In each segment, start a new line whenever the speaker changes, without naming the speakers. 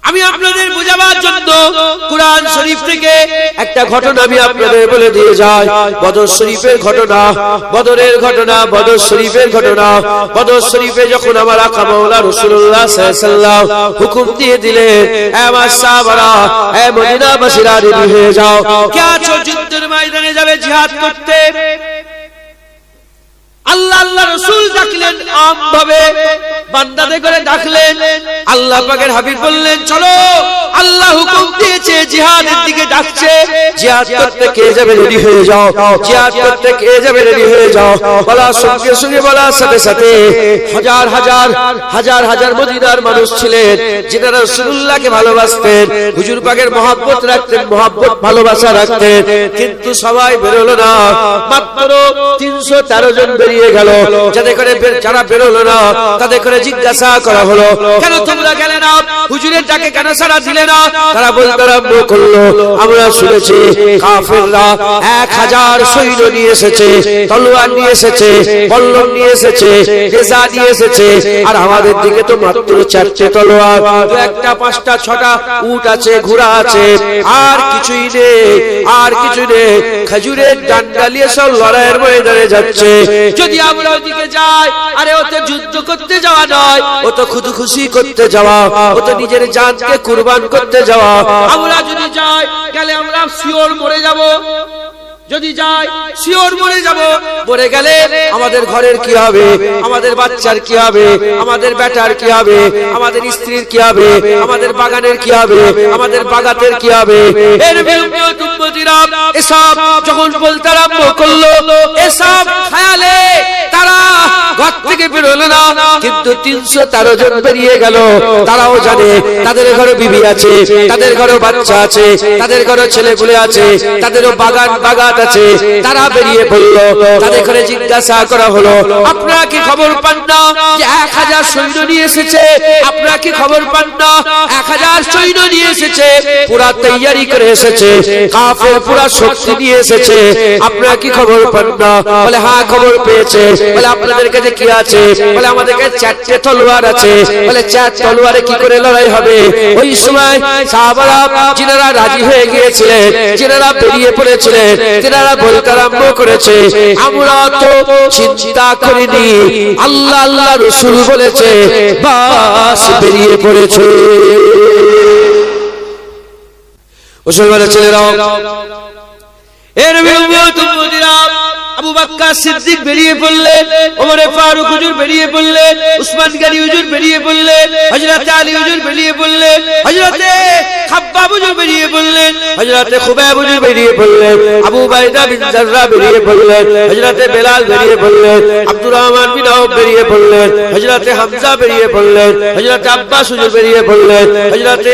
আমি আপনাদের বুঝাবার জন্য কুরআন শরীফ থেকে একটা ঘটনা আমি আপনাদের বলে দিয়ে যাই। বদর শরীফের ঘটনা, বদরের ঘটনা, বদর শরীফের ঘটনা। বদর শরীফে যখন আমার আকা মাওলা রাসূলুল্লাহ সাল্লাল্লাহু আলাইহি ওয়াসাল্লাম হুকুম দিয়ে দিলেন, এ আমার সাহাবারা, এ মদিনাবাসীরা রেডি হয়ে যাও, কে আছো যুদ্ধের ময়দানে যাবে জিহাদ করতে। আল্লাহ রাসূল ডাকলেন, আমভাবে বান্দাদের করে ডাকলেন। আল্লাহ পাকের হাবিব বললেন, চলো, আল্লাহ হুকুম দিয়েছে, জিহাদের দিকে ডাকছে, জিহাদ করতে কে যাবে রেডি হয়ে যাও, জিহাদ করতে কে যাবে রেডি হয়ে যাও। বলার সঙ্গে সঙ্গে বলার সাথে সাথে হাজার মদিনার মানুষ ছিলেন যারা রাসূলুল্লাহকে ভালোবাসতেন, হুজুর পাকের মহব্বত রাখতেন, মহব্বত ভালোবাসা রাখতেন, কিন্তু সবাই বেরোলো না। মাত্র 313 জন বেরিয়ে গেল। যারা বেরোলো না তাদের করে জিজ্ঞাসা করা হলো, কেন তোমরা গেলে না, হুজুরের ডাকে কেন সাড়া দিলে না? তারা বলতে আরম্ভ করলো, আমরা শুনেছি কাফেররা 1000 সৈন্য নিয়ে এসেছে, তলোয়ার নিয়ে এসেছে, বল্লম নিয়ে এসেছে, নেজা নিয়ে এসেছে, আর আমাদের দিকে তো মাত্র 4টে তলোয়ার, তো একটা 5টা 6টা উট আছে, ঘোড়া আছে, আর কিছুই নেই, আর কিছু নেই। খেজুরের ডান্ডা নিয়ে সব লড়াইয়ের ময়দানে যাচ্ছে। যদি আমরা ওদিকে যাই, আরে ও তো যুদ্ধ করতে যাওয়া নয়, ও তো খুশি করতে যাওয়া, ও তো নিজের জানকে কুরবান করতে যাওয়া। আমরা যদি যাই, গেলে আমরা শিওর মরে যাব। যদি যাই শিওর মরে যাব, মরে গেলে আমাদের ঘরের কি হবে, আমাদের বাচ্চার কি হবে, আমাদের বেটার কি হবে, আমাদের স্ত্রীর কি হবে, আমাদের বাগানের কি হবে, আমাদের বাগাতের কি হবে। এর বিরুদ্ধে উম্মতিরা এসব যখন বলতে আরম্ভ করলো, এসব খেয়ালে তারা ঘর থেকে বেরোলো না। কিন্তু 313 জন বেরিয়ে গেল। তারাও জানে তাদের ঘরে বিবি আছে, তাদের ঘরে বাচ্চা আছে, তাদের ঘরে ছেলেপুলে আছে, তাদেরও বাগাত আছে। তারা বেরিয়ে পড়ল। তাদের ঘরে জিজ্ঞাসা করা হলো, আপনারা কি খবর পান না যে 1000 সৈন্য নিয়ে এসেছে? আপনারা কি খবর পান না 1000 সৈন্য নিয়ে এসেছে, পুরা তৈয়ারি করে এসেছে, কাফের পুরা শক্তি নিয়ে এসেছে? আপনারা কি খবর পান না? বলে হ্যাঁ খবর পেয়েছে। বলে আপনাদের কাছে কি আছে? বলে আমাদের কাছে 4টে তলোয়ার আছে। বলে 4 তলোয়ারে কি করে লড়াই হবে? ওই সময় সাহাবারা যিনারা রাজি হয়ে গিয়েছিলেন, যিনারা বেরিয়ে পড়েছিলেন, যিনারা বলতে আরম্ভ করেছে, আমরা তো চিন্তা করিনি, আল্লাহ রাসূল বলেছে, বাস বেরিয়ে পড়েছে। মুসলমানের ছেলেরা, এর বিরুদ্ধে আবু বকর সিদ্দিক বেরিয়ে পড়লেন, ওমর ফারুক হুজুর বেরিয়ে পড়লেন, উসমান গনি হুজুর বেরিয়ে পড়লেন, হযরত আলী হুজুর বেরিয়ে পড়লেন, হযরত খাব্বাব হুজুর বেরিয়ে পড়লেন, হযরত খুবাইব হুজুর বেরিয়ে পড়লেন, আবু বাইদা বিন জাররা বেরিয়ে পড়লেন, হযরত বেলাল বেরিয়ে পড়লেন, আব্দুর রহমান বিন আউফ বেরিয়ে পড়লেন, হযরত হামজা বেরিয়ে পড়লেন, হযরত আব্বাস হুজুর বেরিয়ে পড়লেন, হযরত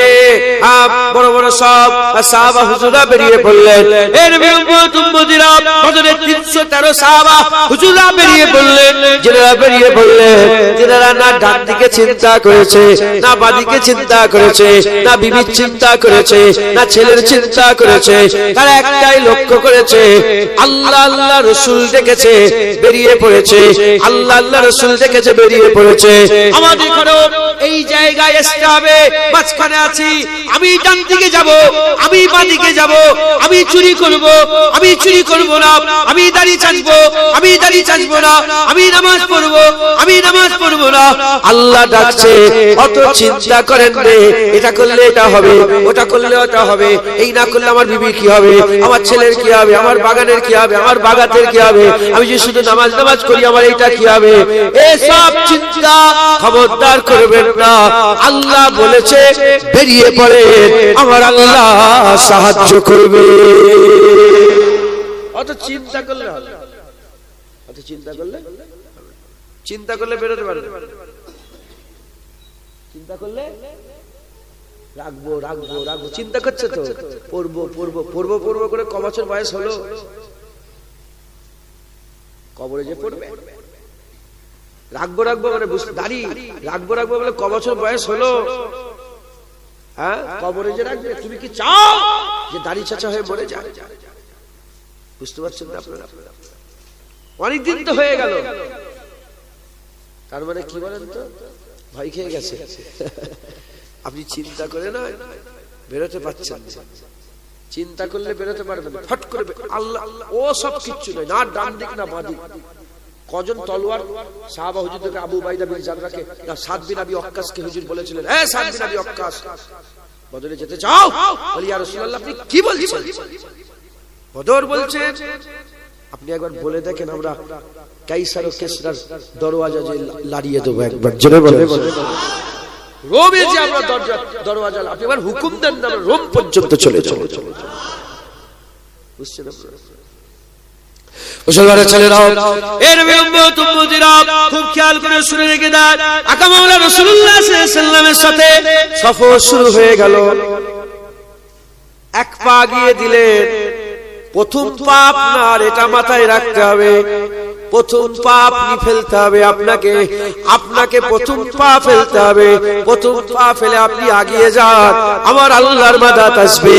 বড় বড় সব সাহাবা হুজুররা বেরিয়ে পড়লেন। এর বিরুদ্ধে উম্মতিরা বদরের 313 সাহাবা হুজুররা বেরিয়ে পড়লেন। যারা বেরিয়ে পড়লেন, যারা না ডান দিকে চিন্তা করেছে, না বাঁ দিকে চিন্তা করেছে, না বিবির চিন্তা করেছে, না ছেলের চিন্তা করেছে, তারা একটাই লক্ষ্য করেছে, আল্লাহ রাসূল ডেকেছে, বেরিয়ে পড়েছে, আল্লাহ রাসূল ডেকেছে, বেরিয়ে পড়েছে। আমাদের ঘরেও এই জায়গায় আসতে হবে, মাঝখানে আছি, আমি ডান দিকে যাব, আমি বাঁ দিকে যাব, আমি চুরি করব, আমি চুরি করব না, আমি দাড়ি চাঁচবো, আমি দাড়ি চাঁচবো না, আমি নামাজ পড়বো, আমি নামাজ পড়বো না। আল্লাহ ডাকছে, অত চিন্তা করেন না, এটা করলে এটা হবে, ওটা করলে ওটা হবে, এই না করলে আমার বিবি কি হবে, আমার ছেলের কি হবে, আমার বাগানের কি হবে, আমার বাগাতের কি হবে, আমি যে শুধু নামাজ করি আমার এইটা কি হবে। এসব চিন্তা খবরদার করবেন না। আল্লাহ বলেছে বেরিয়ে পড়ে, আমার আল্লাহ সাহায্য করবে। অত চিন্তা করলে হবে, অত চিন্তা করলে বেরোতে পারবে, চিন্তা করলে রাখবো চিন্তা করছে তো, পড়বো করে ক বছর বয়স হলো, কবরে যে পড়বে, রাখবো করে দাড়ি রাখবো বলে ক বছর বয়স হলো, হ্যাঁ কবরে যে রাখবে। তুমি কি চাও যে দাড়ি চাচা হয়ে মরে যায়? বুঝতে পারছেন না আপনারা? অনেকদিন তো হয়ে গেল, তার মানে কি বলেন তো, ভয় খেয়ে গেছে। আপনি চিন্তা করে না বেরোতে পারছেন, চিন্তা করলে বেরোতে পারবেন, ফট করে আল্লাহ ও সব কিচ্ছু নয়, না ডান দিক না বাঁ দিক। কজন তলোয়ার সাহাবা হুজুরকে, আবু উবাইদা বিন জাররাহকে, না সাদ বিন আবি ওয়াক্কাসকে হুজুর বলেছিলেন, এ সাদ বিন আবি ওয়াক্কাস বদরে যেতে চাও? বলি ইয়া রাসূলুল্লাহ আপনি কি বলছেন? বদর বলছেন, আপনি একবার বলে দেখেন আমরা কাইসার ও কিসরার দরওয়াজা যে লাড়িয়ে দেবো, একবার জোরে বলে। রোমে যে আমরা দরওয়াজা, আপনি একবার হুকুম দেন না রোম পর্যন্ত চলে চলে চলে, বুঝছেন আপনারা? মুসলমানের ছেলেরা, এর উম্মত উম্মতিরা খুব খেয়াল করে শুনে রেখে দেন, আকা মাওলা রাসূলুল্লাহ সাল্লাল্লাহু আলাইহি ওয়াসাল্লামের সাথে সফর শুরু হয়ে গেল। এক পা গিয়ে দিলেন, প্রথম পা আপনার, এটা মাথায় রাখতে হবে, প্রথম পা আপনি ফেলতে হবে, আপনাকে প্রথম পা ফেলতে হবে। প্রথম পা ফেলে আপনি আগিয়ে যান, আমার আল্লাহর মাদাত আসবে,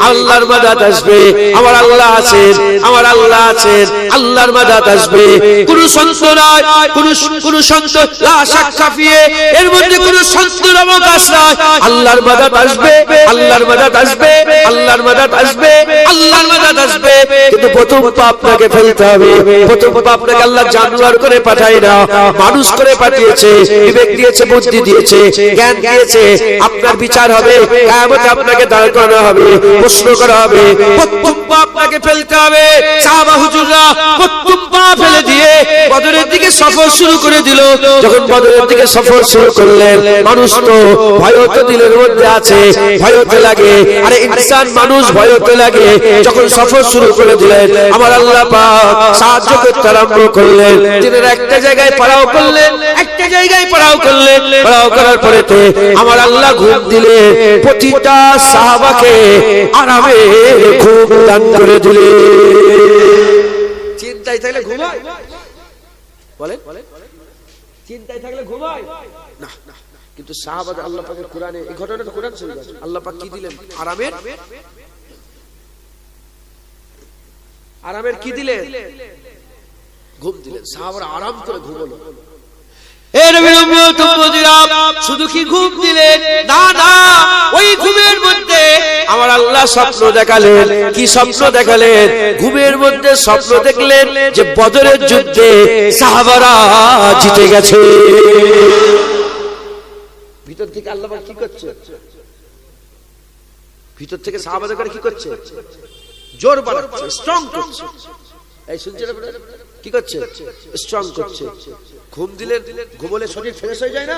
আল্লাহর মাদাত আসবে, আমার আল্লাহ আছেন, আমার আল্লাহ আছেন, আল্লাহর মাদাত আসবে। কোন সন্ত নয়, কোন সন্ত লা শাক্কা ফিয়ে, এর মধ্যে কোন সন্ত নামক আশ্রয়, আল্লাহর মাদাত আসবে, আল্লাহর মাদাত আসবে, আল্লাহর মাদাত আসবে, আল্লাহর মাদাত আসবে। কিন্তু প্রথম পা আপনাকে ফেলতে হবে। প্রথম পা আপনাকে আল্লাহ জানোয়ার করে পাঠায় না, মানুষ করে পাঠিয়েছে, বিবেক দিয়েছে, বুদ্ধি দিয়েছে, জ্ঞান দিয়েছে। আপনার বিচার হবে, কিয়ামতে আপনাকে দাঁড় করানো হবে, প্রশ্ন করা হবে। প্রথম পা আপনাকে ফেলতে হবে। সাহাবা হুজুররা প্রথম পা ফেলে দিয়ে বদরের দিকে সফর শুরু করে দিল। যখন বদরের দিকে সফর শুরু করলেন, মানুষ তো ভয়তে দিলের মধ্যে আছে, ভয়তে লাগে, আরে ইনসান মানুষ ভয়তে লাগে। যখন সফর শুরু করে দিলেন, আমার আল্লাহ পাক সাহায্য করতে আরম্ভ করলেন। তিনি একটা জায়গায় পাড়াও করলেন, একটা জায়গায় পাড়াও করলেন, পাড়াও করার পরেতে আমার আল্লাহ ঘুম দিলেন, প্রতিটা সাহাবাকে আরামে ঘুম দান করে দিলেন। চিন্তায় থাকলে ঘুমায়, বলেন চিন্তায় থাকলে ঘুমায় না, কিন্তু সাহাবাদের আল্লাহ পাকের কোরআনে এই ঘটনাটা কোরআন শরীফে আছে। আল্লাহ পাক কি দিলেন? আরামের কি দিলেন? ঘুম দিলেন। সাহাবারা আরাম করে ঘুমালো। এর বিরুদ্ধে শুধু কি ঘুম দিলেন? না না, ওই ঘুমের মধ্যে আমার আল্লাহ স্বপ্ন দেখালেন। কি স্বপ্ন দেখালেন? ঘুমের মধ্যে স্বপ্ন দেখলেন যে বদরের যুদ্ধে সাহাবারা জিতে গেছে। ভিতর থেকে আল্লাহ কি করছে? ভিতর থেকে সাহাবাদের করে কি করছে? জোর বাড়াচ্ছে, স্ট্রং করছে। এই শুনছেন কি করছে? স্ট্রং করছে। ঘুম দিলে, ঘুমলে শরীর ফ্রেশ হয়ে যায় না?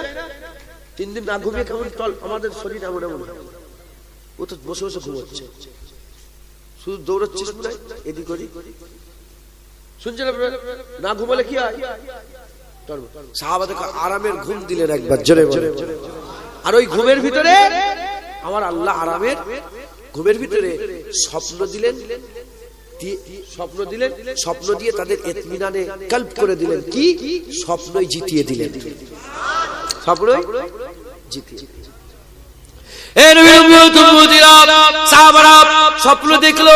3 দিন না ঘুমিয়ে কেমন আমাদের শরীর এমন এমন, ও তো বসে বসে ঘুমোচ্ছে, শুধু দৌড়চ্ছিস মনে এদিক ওদিক। শুনছেন না? ঘুমলে কি হয়? সাহাবাদেরকে আরামের ঘুম দিলেন একবার, জোরে জোরে। আর ওই ঘুমের ভিতরে আমার আল্লাহ আরামের ঘুমের ভিতরে স্বপ্ন দিলেন, স্বপ্ন দিয়ে তাদের ইতমিনানে কলব করে দিলেন। কি? স্বপ্নই জিতিয়ে দিলেন, স্বপ্নই জিতিয়ে। স্বপ্ন দেখলো,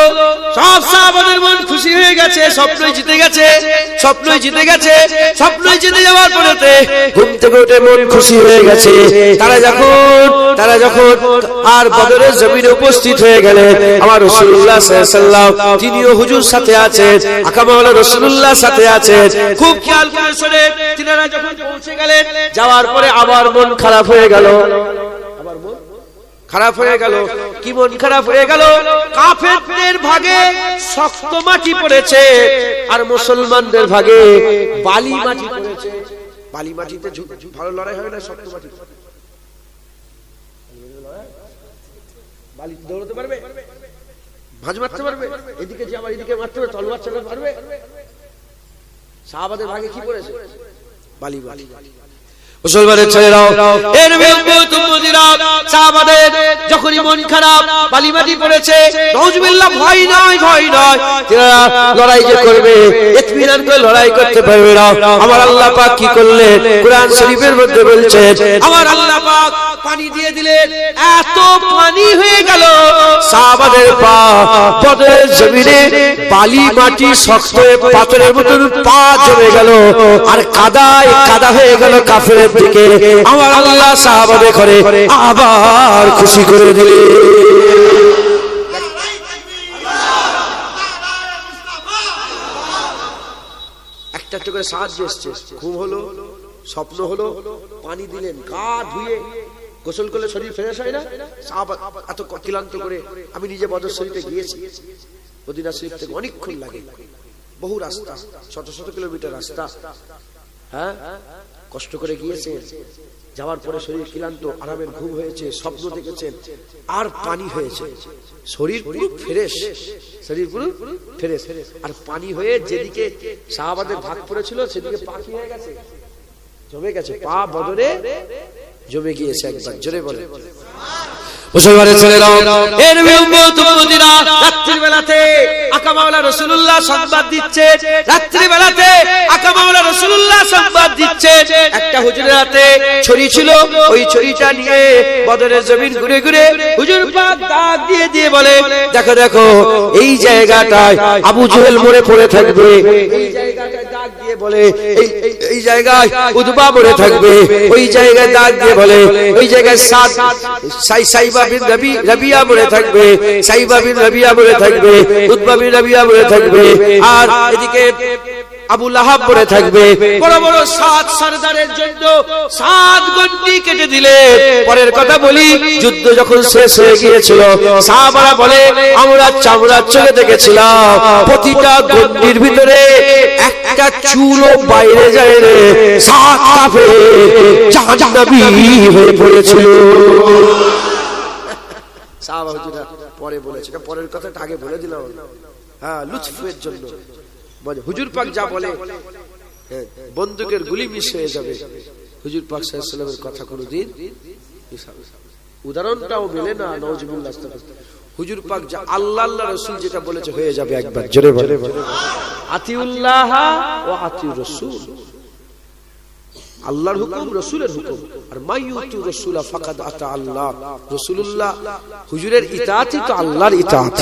সব সাহাবাদের মন খুশি হয়ে গেছে, স্বপ্নই জিতে গেছে, স্বপ্নই জিতে গেছে। স্বপ্নই জিতে যাওয়ার পরেতে ঘুম থেকে উঠে মন খুশি হয়ে গেছে। তারা যখন আর বদরের জমিনে উপস্থিত হয়ে গেলেন, আমার রাসূলুল্লাহ সাল্লাল্লাহু আলাইহি ওয়াসাল্লাম তিনিও হুজুর সাথে আছেন, আকা মাওলা রাসূলুল্লাহ সাথে আছেন। খুব খেয়াল করে শুনে তিনারা যখন পৌঁছে গেলেন, যাওয়ার পরে আবার মন খারাপ হয়ে গেল। আবার মন খারাপ হয়ে গেল। কি মন খারাপ হয়ে গেল? কাফেরদের ভাগে শক্ত মাটি পড়েছে, আর মুসলমানদের ভাগে বালি মাটি পড়েছে। বালি মাটিতে ভালো লড়াই হয় না, শক্ত মাটি। বালি দৌড়াতে পারবে, ভাঁজ মারতে পারবে, এদিকে যে আবার এদিকে মারতে পারবে, তলোয়ার চালাতে পারবে। সাহাবাদের ভাগে কি পড়েছে? বালি বালি। মুসলমানের ছেলেরাও, এর সাহাবাদের যখনই মন খারাপ, বালিমাটি পড়েছে, নাউজুবিল্লাহ, ভয় নয়, ভয় নয়, লড়াই যে করবে, ইতমিনান করে লড়াই করতে পারবে না। আমার আল্লাহ পাক কি করলেন? কোরআন শরীফের মধ্যে বলছেন, আমার আল্লাহ পাক পানি দিয়ে দিলেন, এত পানি হয়ে গেল সাহাবাদের পা বদরের জমিনে বালি মাটি শক্ত পাথরের মতন পা জমে গেল, আর কাদায় কাদা হয়ে গেল কাফেরের দিকে। আমার আল্লাহ সাহাবাদের করে আবার খুশি করে দিলেন। একটা একটা করে সাহায্য এসছে, ঘুম হলো, স্বপ্ন হলো, পানি দিলেন, গা ধুয়ে গোসল করলে শরীর ফ্রেশ হয় না? সাহাবা এত ক্লান্ত করে, আমি নিজে বদর শরীফে গিয়েছি, মদিনা শরীফ থেকে অনেকক্ষণ লাগে, বহু রাস্তা, শত শত কিলোমিটার রাস্তা, হ্যাঁ কষ্ট করে গিয়েছেন, যাওয়ার পরে শরীর ক্লান্ত, আরামের ঘুম হয়েছে, স্বপ্ন দেখেছেন, আর পানি হয়েছে, শরীর পুরো ফ্রেশ, শরীর পুরো ফ্রেশ, আর পানি হয়ে যেদিকে সাহাবাদের ভাগ পড়েছিল সেদিকে পাখি হয়ে গেছে, জমে গেছে, পা বদরে জমে গিয়েছে। একবার জোরে বলে মুসলমানের ছেলেরা, এর উম্মত উম্মতিরা রাত্রির বেলাতে আকা মাওলা রাসূলুল্লাহ সংবাদ দিচ্ছে, রাত্রির বেলাতে আকা মাওলা রাসূলুল্লাহ সংবাদ দিচ্ছে। একটা হুজুরের হাতে ছড়ি ছিল, ওই ছড়িটা নিয়ে বদরের জমিন ঘুরে ঘুরে হুজুর পাক ডাক দিয়ে দিয়ে বলে, দেখো দেখো এই জায়গাটায় আবু জেহেল মরে পড়ে থাকবে, এই জায়গাটায় ডাক দিয়ে বলে এই জায়গায় উতবা মরে থাকবে, ওই জায়গায় ডাক দিয়ে বলে ওই জায়গায় সাইবা বিন রাবিয়া মরে থাকবে, সাইবা বিন রাবিয়া মরে থাকবে, উতবা বিন রাবিয়া মরে থাকবে, আর এদিকে আবু লাহাব মরে থাকবে। বড় বড় 7 সরদারের জন্য 7 গন্ডি কেটে দিলে। পরের কথা বলি, যুদ্ধ যখন শেষ হয়ে গিয়েছিল সাহাবারা বলে আমরা চামড়ার চোখে দেখেছিলাম প্রতিটা গন্ডির ভিতরে একটা চুলও বাইরে যায় রে, 7 কাফের জাহান্নামী হয়ে পড়েছিল। সাহাবা হুজুরা পরে বলেছে, পরের কথাটা আগে বলে দিলাম, হ্যাঁ লুৎফের জন্য। হুজুর পাক যা বলে বন্দুকের গুলি মিস হয়ে যাবে, হুজুর পাক সাল্লাল্লাহু আলাইহি ওয়াসাল্লামের কথা কোনোদিন উদাহরণটাও মেলে না। নাউজুবিল্লাহ। হুজুর পাক যা আল্লাহ আল্লাহ রাসূল যেটা বলেছে হয়ে যাবে। একবার জোরে বলে আতিউল্লাহ ওয়া আতিউর রাসূল, আল্লাহর হুকুম রাসূলের হুকুম, আর মাইয়ুতু রাসূলা ফাকাদ আতা আল্লাহ। রাসূলুল্লাহ হুজুরের ইতাআতই তো আল্লাহর ইতাআত,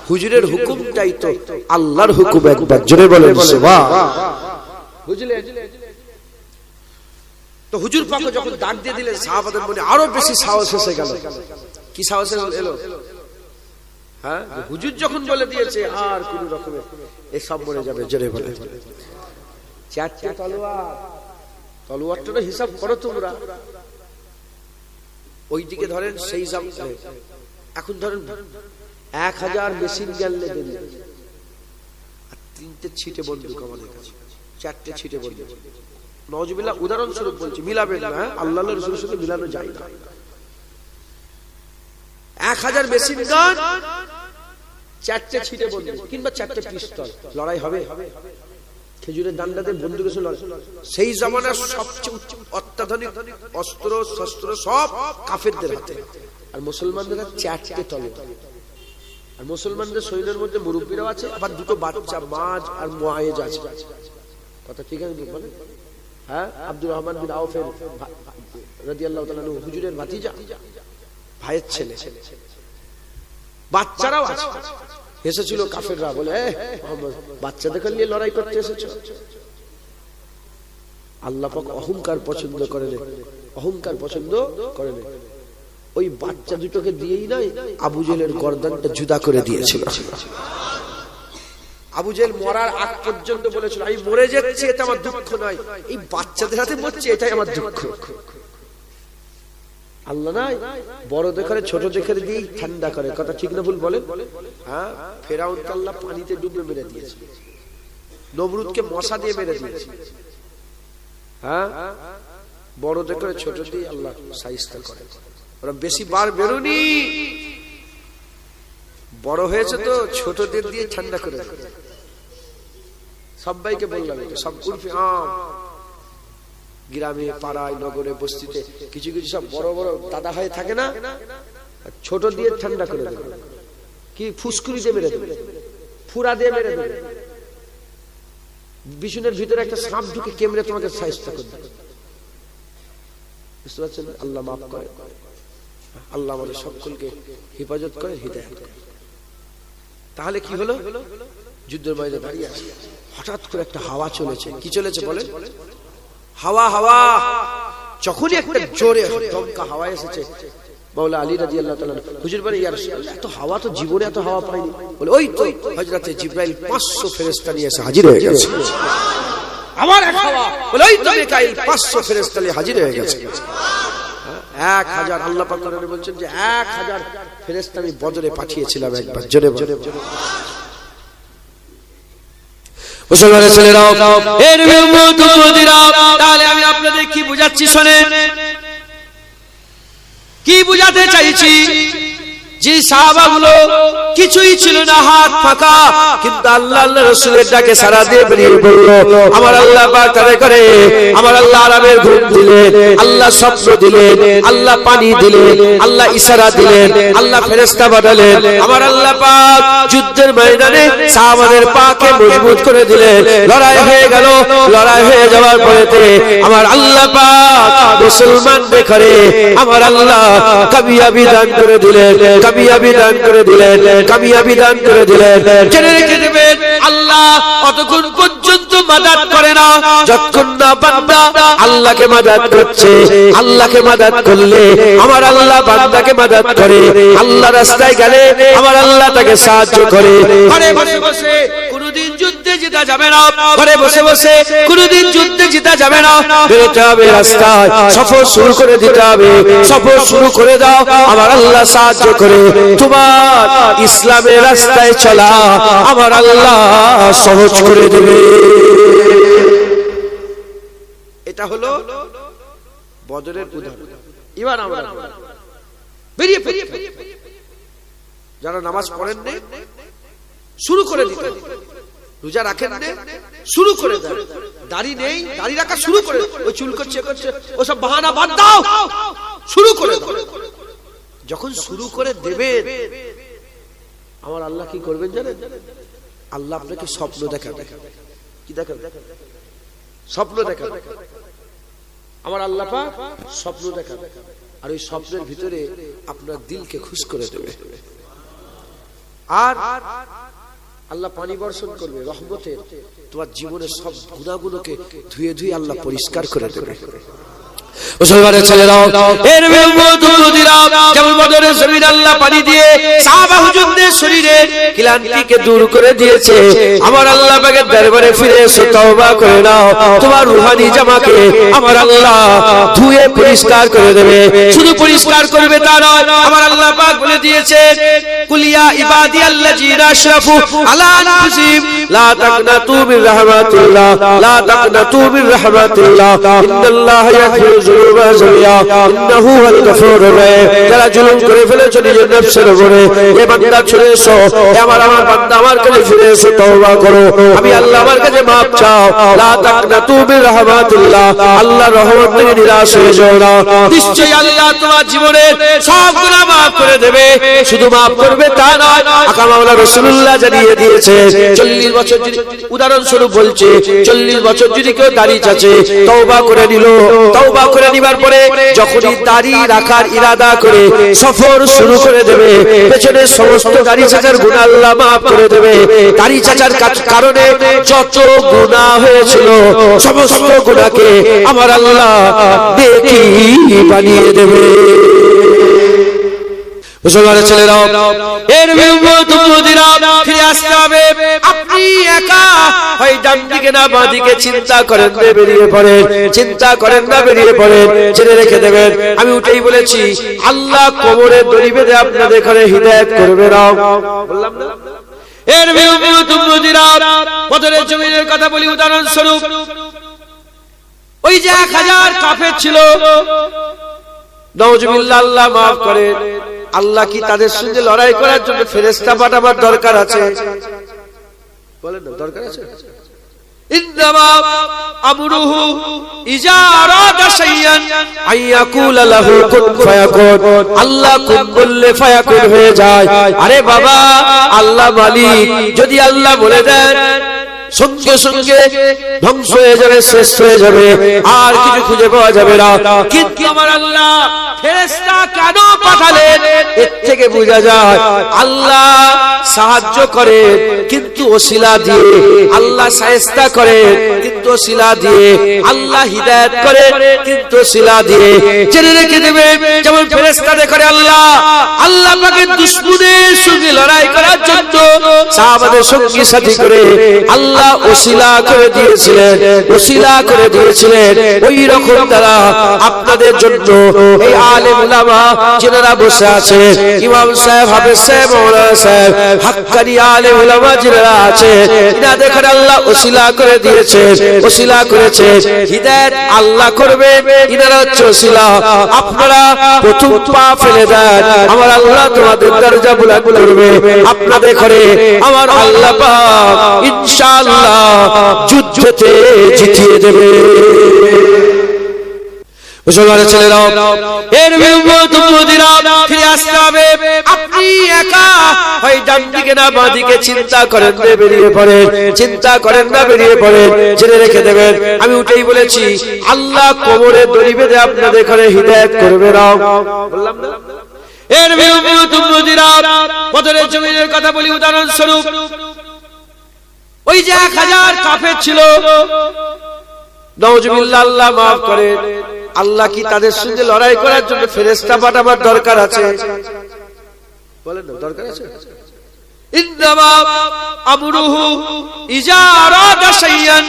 হুজুরের হুকুমটাই তো আল্লাহর হুকুম। একবার জোরে বলেন সুবহান। বুঝলেন তো? হুজুর পাক যখন ডাক দিয়ে দিলেন সাহাবাদের মনে আরো বেশি সাহস এসে গেল। কি সাহস এলো? হ্যাঁ, হুজুর যখন বলে দিয়েছে আর কোন রকমের এই সব মরে যাবে। জোরে বলে 4টা তলোয়ার, তলোয়ারটার হিসাব করো তোমরা। ওইদিকে ধরেন সেই এখন ধরেন 1000 মেশিন গান লেভেল, আর 3টে ছিটে বন্দুক আমাদের কাছে, 4টে ছিটে বন্দুক। নাউজুবিল্লাহ, উদাহরণস্বরূপ বলছি, মিলাবেন না, আল্লাহর রাসূলের সাথে মিলানো যায় না। 1000 মেশিন গান, 4টে ছিটে বন্দুক কিংবা 4টে পিস্তল, লড়াই হবে? খেজুরের ডান্ডাতে বন্দুক এসে লড়াই। সেই জামানার সবচেয়ে অত্যাধুনিক অস্ত্র শস্ত্র সব কাফেরদের হাতে, আর মুসলমানদের হাতে 4টে তলোয়ার। আর মুসলমানদের সৈন্যের মধ্যে মুরব্বীরাও আছে, আবার 2টো বাচ্চা মাজ আর মুআয়েজ আছে। কথা ঠিক আছে বলেন? হ্যাঁ, আব্দুর রহমান বিন আউফের রাদিয়াল্লাহু তাআলা আনহু হুজুরের ভাতিজা, ভাইয়ের ছেলে। বাচ্চারাও আছে। এসেছিল কাফেররা, বলে মুহাম্মদ বাচ্চাদের নিয়ে লড়াই করতে এসেছো? আল্লাহ পাক অহংকার পছন্দ করেন, অহংকার পছন্দ করেন। ওই বাচ্চা দুটোকে দিয়েই নয়, আবু জেহেলের গর্দানটা জুদা করে দিয়েছিল। আবু জেহেল মরার আগ পর্যন্ত বলেছিল আমি মরে যাচ্ছি, এটা আমার দুঃখ নয়, এই বাচ্চাদের হাতে মরছি এটাই আমার দুঃখ। আল্লাহ নাই বড় দেখে ছোট দেখে দিয়েই ঠান্ডা করে। কথা ঠিক না ভুল বলেন? হ্যাঁ, ফেরাউনকে আল্লাহ পানিতে ডুবে মেরে দিয়েছে, নমরুদকে মশা দিয়ে মেরে দিয়েছে। হ্যাঁ, বড় দেখে ছোট দিয়ে আল্লাহ শায়েস্তা করে। ওরা বেশি বার বেরোনি, বড় হয়েছে তো ছোটদের দিয়ে ঠান্ডা করে। সবাইকে বললাম, সব উর্ফে আম, গ্রামে পাড়ায় নগরে বস্তিতে কিছু কিছু সব বড় বড় দাদা হয়ে থাকে না, ছোট দিয়ে ঠান্ডা করে দেবে। কি ফুসকুরি দিয়ে মেরে দেবে, ফুরা দিয়ে মেরে দেবে, বিছুনের ভিতরে একটা সাপ ঢুকে কেমড়ে তোমাকে শায়েস্তা করে দেবে। বুঝতে পারছেন? আল্লাহ মাফ করে, আল্লাহ আমাদের সকলকে হেফাজত করে, হিদায়াত করে। তাহলে কি হলো? যুদ্ধের ময়দানে দাঁড়িয়ে আছে, হঠাৎ করে একটা হাওয়া চলেছে। কি চলেছে বলেন? হাওয়া। হাওয়া যখনই একটা জোরে দমকা হাওয়া এসেছে, মাওলা আলী রাদিয়াল্লাহু তাআলা হুজুর বলে, ইয়া রাসূলুল্লাহ, এত হাওয়া তো জীবনে এত হাওয়া পাইনি। বলে, ওই তো হযরতে জিবরাইল 500 ফেরেশতা নিয়ে এসে হাজির হয়ে গেছে। আমার এক হাওয়া। বলে, ওই তো মিকাইল 500 ফেরেশতা নিয়ে হাজির হয়ে গেছে। 1000 আল্লাহ পাক কোরআনে বলছেন যে 1000 ফেরেশতা আমি বদরে পাঠিয়েছিলাম একবার। জোরে জোরে মুসলমানের ছেলেরাও, এর বিরুদ্ধে তাহলে আমি আপনাদের কি বুঝাচ্ছি শোনেন। কি বুঝাতে চাইছি? যে সাহাবাগুলো কিছুই ছিল না, হাত ফাঁকা, কিন্তু আল্লাহ রাসূলের ডাকে সাড়া দিয়ে বেরিয়ে পড়ল। আমার আল্লাহ পাক তাদের করে, আমার আল্লাহ আরামের ঘুম দিলেন, আল্লাহ স্বপ্ন দিলেন, আল্লাহ পানি দিলেন, আল্লাহ ইশারা দিলেন, আল্লাহ ফেরেশতা পাঠালেন। আমার আল্লাহ পাক যুদ্ধের ময়দানে সাহাবাদের পাকে মজবুত করে দিলেন। লড়াই হয়ে গেল। লড়াই হয়ে যাওয়ার পরেতে আমার আল্লাহ পাক মুসলমানদের করে আমার আল্লাহ কামিয়াবি দান করে দিলেন, কামিয়াবি দান করে দিলেন, কামিয়াবি দান করে দিলেন। জেনে রেখে দেবেন, আল্লাহ অতক্ষণ পর্যন্ত মাদাত করে না যতক্ষণ না বান্দা আল্লাহকে মাদাত করছে। আল্লাহকে মাদাত করলে আমার আল্লাহ বান্দাকে মাদাত করে। আল্লাহ রাস্তায় গেলে আমার আল্লাহ তাকে সাহায্য করে। ঘরে বসে বসে কোনদিন যুদ্ধে জেতা যাবে না। ঘরে বসে বসে কোনদিন যুদ্ধে জেতা যাবে না। বেরোতে হবে রাস্তায়, সফর শুরু করে দিতে হবে। সফর শুরু করে দাও, আমার আল্লাহ সাহায্য করে। তোমার ইসলামের রাস্তায় চলা আমার আল্লাহ সহজ করে দেবে। এটা হলো বদরের উদাহরণ। এবার আমরা বেরিয়ে পড়ি। যারা নামাজ পড়েন না শুরু করে দিতে, রোজা রাখেন না শুরু করে দেন, দাড়ি নেই দাড়ি রাখা শুরু করে, ওই চুল করছে ওসব বাহানা বাদ দাও, শুরু করে দাও। যখন শুরু করে দেবেন আমার আল্লাহ কি করবেন জানেন? আল্লাহ আপনাকে স্বপ্ন দেখাবে। কি দেখাবে? স্বপ্ন দেখাবে। আমার আল্লাহ পাক স্বপ্ন দেখাবে, আর ওই স্বপ্নের ভিতরে আপনার দিলকে খুশ করে দেবে। আর আল্লাহ পানি বর্ষণ করবে রহমতের। তোমার জীবনের সব গুনাহগুলোকে ধুয়ে ধুয়ে আল্লাহ পরিষ্কার করে দেবে। মুসলমানের ছেলেরাও, এর যেমন বদরের জমিন আল্লাহ পানি দিয়ে সাহাবা হুজুরদের শরীরে ক্লান্তিকে দূর করে দিয়েছে। আমার আল্লাহ পাকের দরবারে ফিরে এসে তওবা করে নাও। তোমার রূহানি জামাকে আমার আল্লাহ ধুয়ে পরিষ্কার করে দেবে। শুধু পরিষ্কার করবে তা নয়, আমার আল্লাহ পাক বলে দিয়েছেন, কুলিয়া ইবাদিয়াল্লাযিনা আশরাফু আলা আনফুসিহিম লা তাকনাতু মির রাহমাতিল্লাহ, লা তাকনাতু মির রাহমাতিল্লাহ, ইন্নাল্লাহা ইয়াগফিরু যুনুবা জামিআ ইন্নাহু হুয়াল গফুরুর রহিম। যারা জুলুম করে ফেলেছে নিজের নফসের উপরে, এ বান্দা ছুড়ে এসো, আমার বান্দা আমার কাছে ফিরে এসো, তওবা করো, আমি আল্লাহ আমার কাছে maaf চাও। লা তাকনাতু মির রাহমাতিল্লাহ, আল্লাহর রহমত থেকে নিরাশ হয়ে যাও না। নিশ্চয়ই আল্লাহ তোমার জীবনের সব গুনাহ maaf করে দেবে। শুধু maaf করবে তা নয়, আকা মাওলা রাসূলুল্লাহ জানিয়ে দিয়েছে 40 বছর যদি, উদাহরণস্বরূপ বলছে 40 বছর যদি কেউ দাড়ি চাচে, তওবা করে নিল, তওবা করে নিবার পরে যখনই দাড়ি রাখার ইরাদা করে সফর শুরু করে দেবে, পেছনের সমস্ত দাড়ি চাচার গুনাহ আল্লাহ maaf করে দেবে। দাড়ি চাচার কারণে যত গুনাহ হয়েছিল সমস্ত গুনাহকে আমার আল্লাহ নেকি বানিয়ে দেবে। মুসলমানের ছেলেরাও, এর ফিরে আসতে হবে। আপনি একা হয় ডান দিকে না বাঁ দিকে চিন্তা করেন না, বেরিয়ে পড়েন। চিন্তা করেন না, বেরিয়ে পড়েন। জেনে রেখে দেবেন, আমি উঠেই বলেছি আল্লাহ কোমরে দড়ি বেঁধে আপনাদের ঘরে হিদায়াত করবে না, বললাম না? এর বদরের জমিনের কথা বলি উদাহরণস্বরূপ। ওই যে 1000 কাফের ছিল, নাউজুবিল্লাহ, আল্লাহ মাফ করে। আল্লাহ কি তাদের সঙ্গে লড়াই করার জন্য ফেরেশতা পাঠাবার দরকার আছে? বলেন না, দরকার আছে? ইন্নামা আমরুহু ইজা আরাদা শাইয়ান আইয়াকুলা লাহু কুন ফায়াকুন। আল্লাহ কুন বললে ফায়াকুন হয়ে যায়। আরে বাবা, আল্লাহ মালিক, যদি আল্লাহ বলে দেন সঙ্গে সঙ্গে ধ্বংস হয়ে যাবে, শেষ হয়ে যাবে, আর কিছু খুঁজে পাওয়া যাবে না। কিন্তু আমার আল্লাহ ফেরেশতা কেন পাঠালেন? এর থেকে বোঝা যায় আল্লাহ সাহায্য করে কিন্তু ওসিলা দিয়ে, আল্লাহ শায়েস্তা করে কিন্তু ওসিলা দিয়ে, আল্লাহ হিদায়াত করে কিন্তু ওসিলা দিয়ে। জেনে রেখে দেবে, যেমন ফেরেশতাদের করে আল্লাহ পাকের দুশমনের সঙ্গে লড়াই করার জন্য সাহাবাদের সঙ্গী সাথী করে আল্লাহ ওসিলা করে দিয়েছিলেন, ওসিলা করে দিয়েছিলেন। ওই রকম দ্বারা আপনাদের জন্য এই আলেম উলামা যারা বসে আছে, ইমাম সাহেব, হাফেজ সাহেব, মাওলানা সাহেব, হাক্কানি আলেম উলামা যারা আছে, ইনাদের করে আল্লাহ ওসিলা করে দিয়েছে, ওসিলা করেছে। হিদায়াত আল্লাহ করবে, ইনারা হচ্ছে ওসিলা। আপনারা প্রথম পা ফেলে দেন, আমার আল্লাহ তোমাদের দরজা বুলন্দ করবে। আপনাদের ঘরে আমার আল্লাহ পাক ইনশাআল্লাহ যুদ্ধতে জিতিয়ে দেবে। মুসলমানের ছেলেরা, এর বিরুদ্ধে ফিরে আসতে হবে। আপনি একা হয় ডান দিকে না বাঁ দিকে চিন্তা করেন না, বেরিয়ে পড়েন, চিন্তা করেন না, বেরিয়ে পড়েন। জেনে রেখে দেবেন, আমি উঠেই বলেছি আল্লাহ কোমরে দড়ি বেঁধে আপনাদের ঘরে হিদায়াত করবে না, বললাম না? এর বিরুদ্ধে বদরের জমিনের কথা বলি উদাহরণ স্বরূপ। ওই যে 1000 কাফের ছিল, নাউজুবিল্লাহ, আল্লাহ মাফ করে। আল্লাহ কি তাদের সঙ্গে লড়াই করার জন্য ফেরেশতা পাঠাবার দরকার আছে? বলেন না, দরকার আছে? ইন্নামা আমরুহু ইজা আরাদা শাইয়ান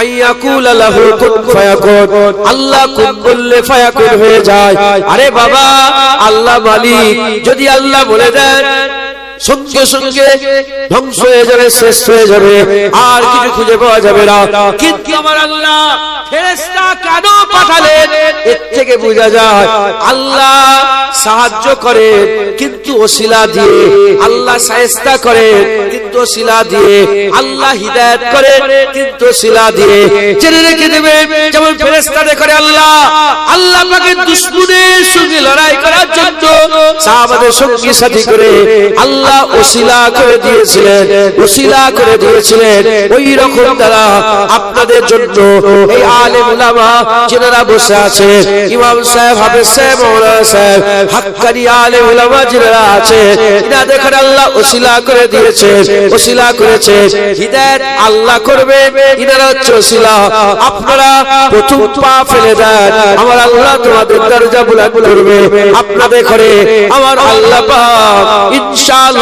আইয়াকুল লাহু কুন ফায়াকুন। আল্লাহ কুন বললে ফায়াকুন হয়ে যায়। আরে বাবা, আল্লাহ মালিক, যদি আল্লাহ বলে দেন সঙ্গে সঙ্গে ধ্বংস হয়ে যাবে, শেষ হয়ে যাবে, আর কিছু খুঁজে পাওয়া যাবে না। কিন্তু আমার আল্লাহ ফেরেশতা কেন পাঠালেন? এর থেকে বোঝা যায় আল্লাহ সাহায্য করে কিন্তু ওসিলা দিয়ে, আল্লাহ শায়েস্তা করে কিন্তু ওসিলা দিয়ে, আল্লাহ হিদায়াত করে কিন্তু ওসিলা দিয়ে। জেনে রেখে দেবে, যেমন ফেরেশতাদের করে আল্লাহ পাকের দুশমনের সঙ্গে লড়াই করার জন্য সাহাবাদের সঙ্গী সাথী করে আল্লাহ ওসিলা করে দিয়েছিলেন, ওসিলা করে দিয়েছিলেন। ওই রকম দ্বারা আপনাদের জন্য এই আলেম উলামা যারা বসে আছে, ইমাম সাহেব, হাফেজ সাহেব, মাওলানা সাহেব, হাক্কানি আলেম উলামা যারা আছে, ইনাদের করে আল্লাহ ওসিলা করে দিয়েছে, ওসিলা করেছে। হিদায়াত আল্লাহ করবে, ইনারা হচ্ছে ওসিলা। আপনারা প্রথম পা ফেলে দেন, আমার আল্লাহ তোমাদের দরজা বুলন্দ করবে। আপনাদের ঘরে আমার আল্লাহ পাক ইনশাআল্লাহ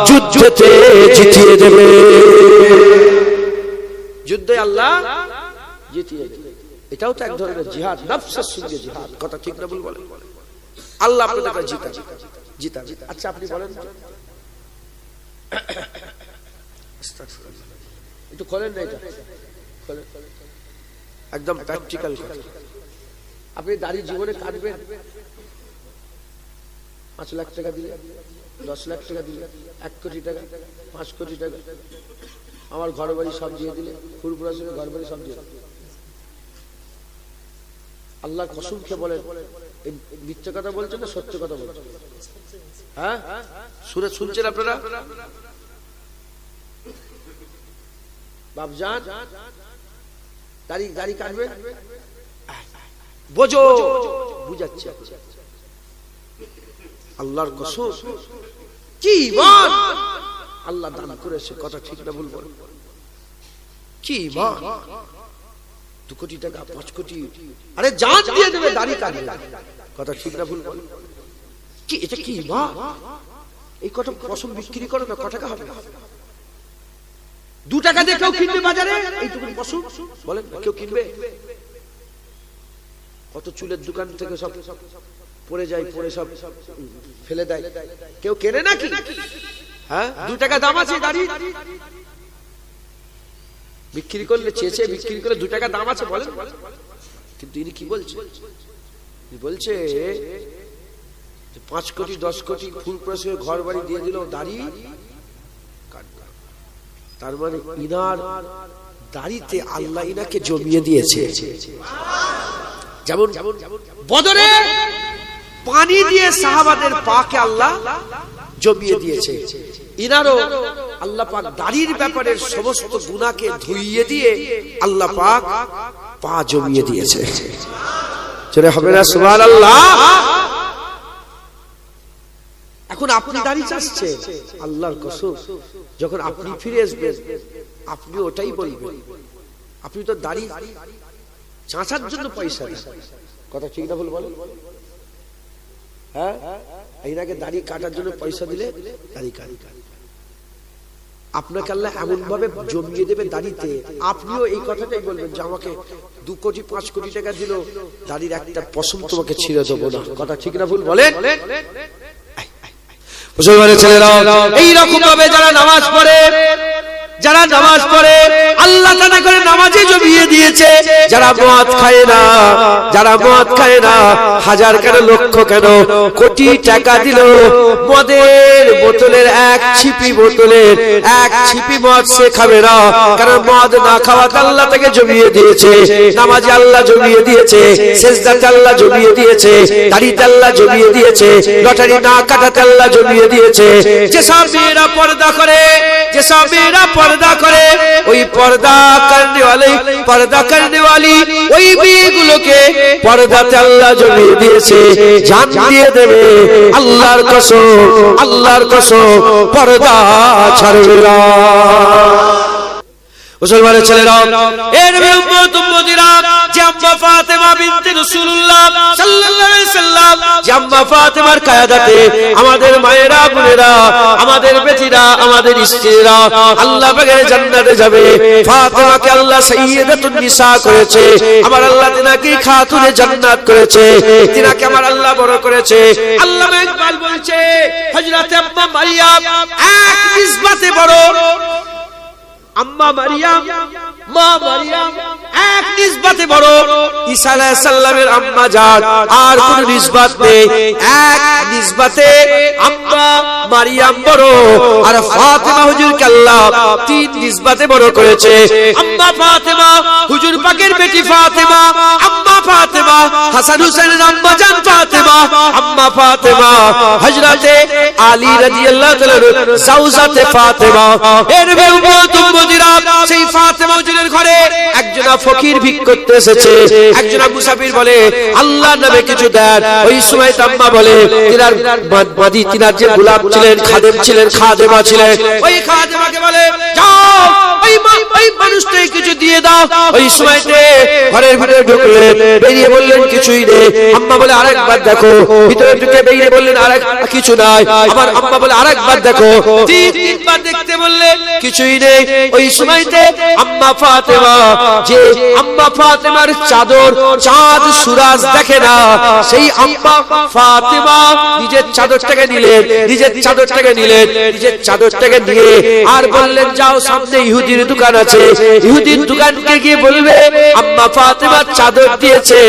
যুদ্ধতে জিতিয়ে দেবে। যুদ্ধে আল্লাহ জিতিয়ে দেবে। এটাও তো এক ধরনের জিহাদ, নফসের সঙ্গে জিহাদ। কথা ঠিক না ভুল বলেন? আল্লাহ আপনাদের জিতাবে। আচ্ছা আপনি বলেন, একটু খোলেন না, এটা একদম প্র্যাকটিক্যাল কথা। আপনি দাড়ি জীবনে কাটবেন 5 লাখ টাকা দিলে, 10 লাখ টাকা দিলে, 1 কোটি টাকা, 5 কোটি টাকা, আমার ঘর বাড়ি সব দিয়ে দিলে, ফুরপুরা সঙ্গে ঘর বাড়ি সব দিয়ে দিলে, আল্লাহর কসম খেয়ে বলেন এই মিথ্যে কথা বলছেন না সত্য কথা বলছেন? হ্যাঁ, সুরে শুনছেন আপনারা? বাপজান দাড়ি কাটবে, বোঝো, বুঝাচ্ছে আল্লাহর কসম। কি ঈমান আল্লাহ দান করেছে, কথা ঠিক না ভুল বলেন? কি ঈমান! 2 কোটি টাকা, 5 কোটি, আরে জান দিয়ে দেবে, দাড়ি কাটবে, কথা ঠিক না ভুল বলেন? কি এটা কি ঈমান? এই কথা কসম বিক্রি করো না, কত টাকা হবে? 2 টাকা দিয়ে কেউ কিনবে বাজারে? এইটুকু কসম বলেন, কেউ কিনবে? কত চুলের দোকান থেকে সব পড়ে যায়, পড়ে সব ফেলে দেয়, কেউ কেনে নাকি? হ্যাঁ, 2 টাকা দাম আছে দাড়ি, বিক্রি করলে চেয়েছে বিক্রি করে 2 টাকা দাম আছে বলেন। কিন্তু ইনি কি বলছে? বলছে 5 কোটি 10 কোটি ফুল প্রসেসে ঘর বাড়ি দিয়ে দিল, দাড়ি কাটবে। তার মানে ইনার দাড়িতে আল্লাহ ইনাকে জমিয়ে দিয়েছে। যেমন বদরে পানি দিয়ে সাহাবাদের পাকে আল্লাহ জমিয়ে দিয়েছে, ইনারও আল্লাহ পাক দাড়ির ব্যাপারে সমস্ত গুনাহকে ধুইয়ে দিয়ে আল্লাহ পাক পা জমিয়ে দিয়েছে। জোরে হবে না সুবহানাল্লাহ। এখন আপনি দাড়ি চাচ্ছেন, আল্লাহর কসম যখন আপনি ফিরে আসবেন আপনি ওটাই বলবেন। আপনি তো দাড়ি চাঁচার জন্য পয়সা দেন, কথা ঠিক না ভুল বলেন? হ্যাঁ, এনাকে দাড়ি কাটার জন্য পয়সা দিলে দাড়ি কাটি, আপনাকে আল্লাহ এমন ভাবে জমিয়ে দেবে দাড়িতে, আপনিও এই কথাটাই বলবেন যে আমাকে 2 কোটি 5 কোটি টাকা দিল, দাড়ির একটা পশম তোমাকে ছিঁড়ে দেবো না, কথা ঠিক না ভুল বলেন? মুসলমানের ছেলেরা এইরকম ভাবে যারা নামাজ পড়ে, যারা নামাজ পড়ে আল্লাহ তাআলা করে নামাজে জমিয়ে দিয়েছে। যারা মদ খায় না, যারা মদ খায় না, হাজার কেন লক্ষ কেন কোটি টাকা দিল মদের বোতলের এক ছিপি, বোতলের এক ছিপি মদ সে খাবে না, কারণ মদ না খাওয়াতে আল্লাহ তাকে জমিয়ে দিয়েছে, নামাজে আল্লাহ জমিয়ে দিয়েছে, সিজদাতে আল্লাহ জমিয়ে দিয়েছে, দাড়িতে আল্লাহ জমিয়ে দিয়েছে, লটারি না কাটাতে আল্লাহ জমিয়ে দিয়েছে। যেসব মেয়েরা পর্দা করে, যেসব মেয়েরা পর্দা করে, ওই পর্দা করনে वाली ওই মেয়েগুলোকে পর্দাতে আল্লাহ জমিয়ে দিয়েছে, জান দিয়ে দেবে আল্লাহর কসম, আল্লাহর কসম পর্দা ছাড়বে না। মুসলমানের ছেলেরা, এর উম্মত উম্মতিরা, যে আম্মা ফাতেমা বিনতে রাসূলুল্লাহ সাল্লাল্লাহু আলাইহি সাল্লাম, যে আম্মা ফাতেমার কায়াদাতে আমাদের মায়েরা, বোনেরা, আমাদের বেটিরা, আমাদের স্ত্রীরা আল্লাহ পাকের জান্নাতে যাবে। ফাতেমাকে আল্লাহ সাইয়্যিদাতুন নিসা করেছে, আমার আল্লাহ তিনাকে খাতুনে জান্নাত করেছে, তিনাকে আমার আল্লাহ বড় করেছে। আল্লামা ইকবাল বলছে হযরত আম্মা মারিয়াম এক নিসবতে বড়, আম্মা মারিয়াম, মা মারিয়াম এক নিসবতে বড়, ঈসা আলাইহিস সালামের আম্মা জান আর কোন নিসবত নেই, এক নিসবতে আম্মা মারিয়াম বড়, আর ফাতেমা হুজুরকে আল্লাহ 3 নিসবতে বড় করেছে। আম্মা ফাতেমা হুজুর পাকের বেটি ফাতেমা, আম্মা ফাতেমা হাসান হুসাইনের আম্মা জান ফাতেমা, আম্মা ফাতেমা হযরতে আলী রাদিয়াল্লাহু তাআলা জাওজাতে ফাতেমা। এর উম্মত উম্মতিরা, সেই ফাতেমা হুজুরের ঘরে একজন ফকির ভিক করতে এসেছে, একজন মুসাফির বলে আল্লাহর নামে কিছু দেন। ওই সময় আম্মা বলে তিনার মাদি, তিনার যে গোলাম ছিলেন, খাদেম ছিলেন, খাদেমা ছিলেন, ওই খাদেমাকে বলে যাও ওই মানুষটাকে কিছু দিয়ে দাও। ওই সময়তে ঘরের ভিতরে ঢুকলেন, বেরিয়ে বললেন কিছুই নেই। আম্মা বলে আরেকবার দেখো, ভিতরে ঢুকে বেরিয়ে বললেন আরেক কিছু নাই। আমার আম্মা বলে আরেকবার দেখো, 3-3বার দেখতে বললেন কিছুই নেই। ওই সময়তে আম্মা ফাতেমা, যে আম্মা ফাতেমার চাদর চাঁদ সুরাজ দেখে না, সেই আম্মা ফাতেমা নিজের চাদরটাকে নিলেন, নিজের চাদরটাকে নিলেন, নিজের চাদরটাকে নিয়ে আর বললেন যাও সামনে ইহুদির দোকান আছে, ইহুদির দোকানকে গিয়ে বলবে আম্মা ফাতেমার চাদর দিয়েছে,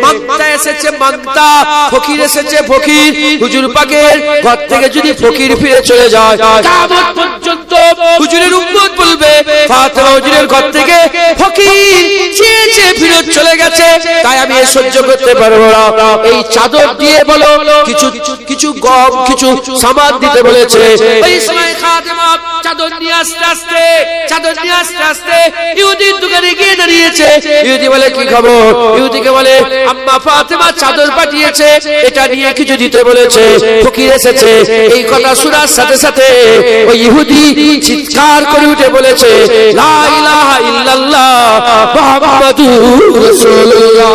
মাংতা এসেছে মাংতা, ফকির এসেছে ফকির। হুজুর পাকের ঘর থেকে যদি ফকির ফিরে চলে যায় কিয়ামত পর্যন্ত হুজুরের উম্মত বলবে ফাতেমা হুজুরের ঘর থেকে ফকির চেয়ে ফিরত চলে গেছে, তাই আমি সহ্য করতে পারবো না। এই চাদর দিয়ে বলো কিছু কিছু গম, কিছু সামান দিতে বলেছে। ওই সময় খাদেমা চাদর নিয়ে আস্তে আস্তে, চাদর নিয়ে আস্তে আস্তে ইহুদির দোকানে গিয়ে দাঁড়িয়েছে। ইহুদি বলে কি খবর? ইহুদিকে বলে আম্মা ফাতেমা চাদর পাঠিয়েছে, এটা নিয়ে কিছু দিতে বলেছে, ফকির এসেছে। এই কথা শোনার সাথে সাথে ওই ইহুদি চিৎকার করে উঠে বলেছে লা ইলাহা ইল্লাল্লাহ মুহাম্মাদুর রাসূলুল্লাহ।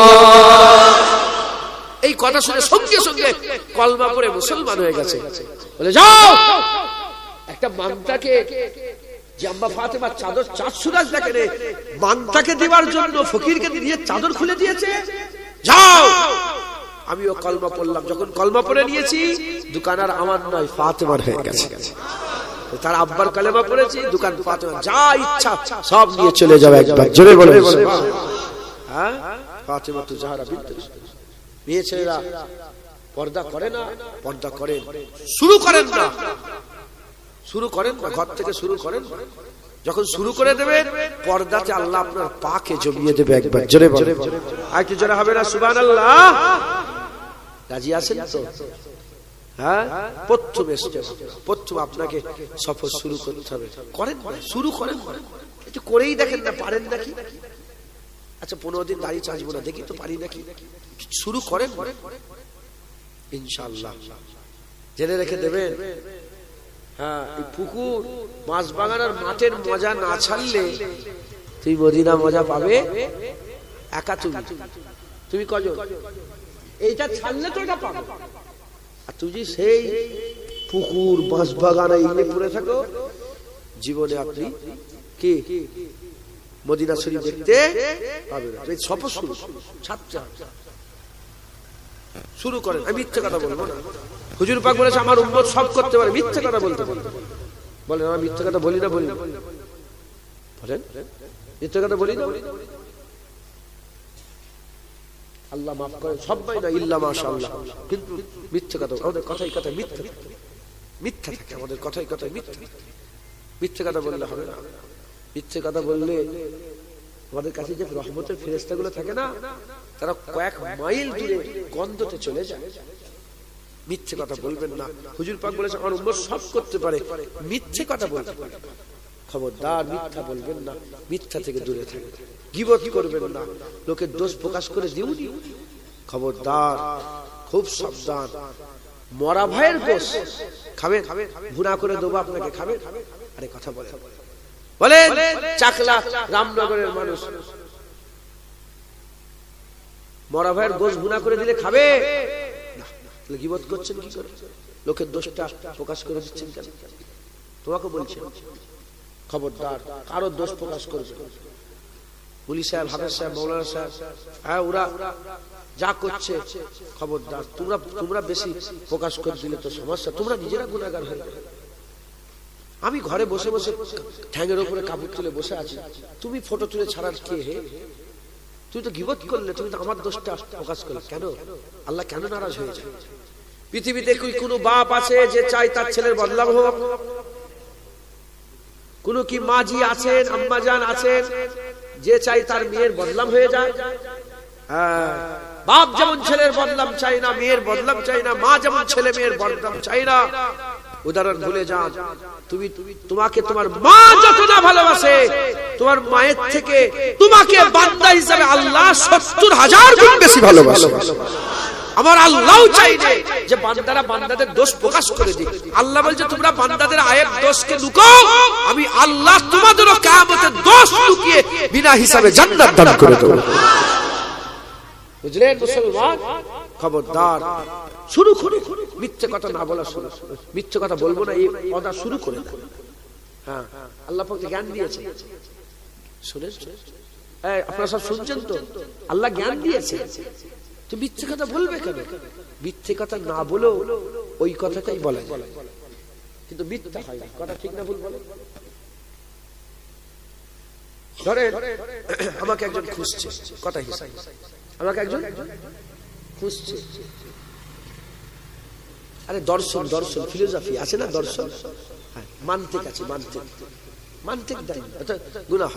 এই কথা শুনে সঙ্গে সঙ্গে কলমা পড়ে মুসলমান হয়ে গেছে। বলে যাও একটা মানটাকে, যে আম্মা ফাতেমার চাদর চাঁদ সুরাজ দেখে রে, মানটাকে দেওয়ার জন্য ফকিরকে দিয়ে চাদর খুলে দিয়েছে, যাও। আমিও কলমা পড়লাম, যখন কলমা পড়ে নিয়েছি দোকান আর আমার নয় ফাতেমার হয়ে গেছে। তার আব্বার কলেমা পড়েছি, দোকান ফাতেমা, যা ইচ্ছা সব নিয়ে চলে যাবে। একবার জোরে বলে হ্যাঁ, ফাতেমা তো জাহরা বিনতে রাসূল। মেয়ে ছেলেরা পর্দা করে না, পর্দা করেন, শুরু করেন না, শুরু করেন না, ঘর থেকে শুরু করেন। যখন শুরু করে দেবেন পর্দাতে আল্লাহ আপনার পাকে জমিয়ে দেবে। একবার জোরে বলে, আর কি জোরে হবে না সুবহানাল্লাহ? রাজি আছেন তো? হ্যাঁ, প্রথম এসেছে, প্রথম আপনাকে সফর শুরু করতে হবে। করেন, শুরু করেন, একটু করেই দেখেন না পারেন নাকি। আচ্ছা 15 দিন দাড়ি চাঁচবো না, দেখি তো পারি নাকি। শুরু করেন ইনশাআল্লাহ। জেনে রেখে দেবেন, হ্যাঁ, এই পুকুর, মাছ বাগান আর মাঠের মজা না ছাড়লে তুই মদিনা মজা পাবে একা। তুমি কজন এইটা ছাড়লে তো এটা পাবে। আর তুই সেই পুকুর মাছ বাগান এইগুলো পড়ে থাকো, জীবনে আপনি কি মদিনা শরীফ দেখতে পাবেন। সফর শুরু, ছাত্রা শুরু করেন। আমি মিথ্যে কথা বলবো না। হুজুর পাক বলেছে আমার উম্মত সব করতে পারে, মিথ্যে কথা বলতে বলেন। আমি মিথ্যে কথা বলি না, বলেন মিথ্যে কথা বলি না। আল্লাহ মাফ করে সবাই না, ইল্লা মাশাআল্লাহ। কিন্তু মিথ্যে কথা, আমাদের কথাই কথাই মিথ্যা থাকে, আমাদের কথাই কথাই মিথ্যে কথা বললে হবে না। মিথ্যে কথা বললে আমাদের কাছে যে রহমতের ফেরেশতাগুলো থাকে না, তারা কয়েক মাইল দূরে গন্ধতে চলে যায়। মিথ্যে কথা বলবেন না। হুজুর পাক বলেছে আমার উম্মত সব করতে পারে, মিথ্যে কথা বলতে পারে। খবরদার মিথ্যা বলবেন না, মিথ্যা থেকে দূরে থাকবেন। গীবত করবেন না, লোকের দোষ প্রকাশ করে দিউনি। খবরদার, খুব সাবধান। মরা ভাইয়ের দোষ খাবেন, ভুনা করে দেবো আপনাকে, খাবেন। আরে কথা বলেন চাকলা রামনগরের মানুষ মরা ভাইয়ের গোশ ভুনা করে দিলে খাবে? গীবত করছেন কি করে? লোকের দোষটা প্রকাশ করে দিচ্ছেন কেন? তোমাকে বলছি খবরদার, কারো দোষ প্রকাশ করবে। পুলিশ সাহেব, হাফেজ সাহেব, মৌলানা সাহেব, হ্যাঁ, ওরা যা করছে খবরদার। তোমরা বেশি প্রকাশ করে দিলে তো সমস্যা, তোমরা নিজেরা গুনাহগার হয়ে যাবে। আমি ঘরে বসে বসে ঠ্যাঙের উপরে কাপড় তুলে বসে আছি, তুমি ফটো তুলে ছাড়ার কে হে? তুই তো গীবত করলে, তুমি তো আমার দোষটা প্রকাশ করলে। কেন? আল্লাহ কেন নারাজ হয়ে যায়? পৃথিবীতে কোনো বাপ আছে যে চায় তার ছেলের বদনাম হোক? কোন কি মাঝি আছেন, আম্মাজান আছেন যে চাই তার মেয়ের বদনাম হয়ে যায়? হ্যাঁ, বাপ যেমন ছেলের বদনাম চাই না, মেয়ের বদনাম চাই না, মা যেমন ছেলে মেয়ের বদনাম চাই না। উদাহরণ ভুলে যান, তোমাকে তোমার মা যত না ভালোবাসে, তোমার মায়ের থেকে তোমাকে বান্দা হিসেবে আল্লাহ 70,000 গুণ বেশি ভালোবাসে। আমার আল্লাহও চাই যে বান্দারা বান্দাদের দোষ প্রকাশ করে দিক। আল্লাহ বলছে তোমরা বান্দাদের আয়েব দোষকে লুকাও, আমি আল্লাহ তোমাদেরও কিয়ামতের দোষ লুকিয়ে বিনা হিসাবে জান্নাত দান করে দেব। বুঝলেন মুসলমান? খবরদার, শুরু করে মিথ্যে কথা না বলা, শুরু মিথ্যে কথা বলবো না, এই কথা শুরু করে। হ্যাঁ, আল্লাহ পাক জ্ঞান দিয়েছে, শুনেন? আপনারা সব শুনছেন তো? আল্লাহ জ্ঞান দিয়েছে, তো মিথ্যে কথা বলবে কেন? মিথ্যে কথা না বলেও ওই কথাটাই বলা যায়, কিন্তু মিথ্যা হয় না। কথা ঠিক না ভুল বলে? ধরেন আমাকে একজন খুঁজছে, কথা হিসাবে আমাকে একজন খুঁজছে। আরে দর্শন ফিলোসফি আছে না, দর্শন, মান্তিক আছে, মান্তিক দেয় গুনাহ।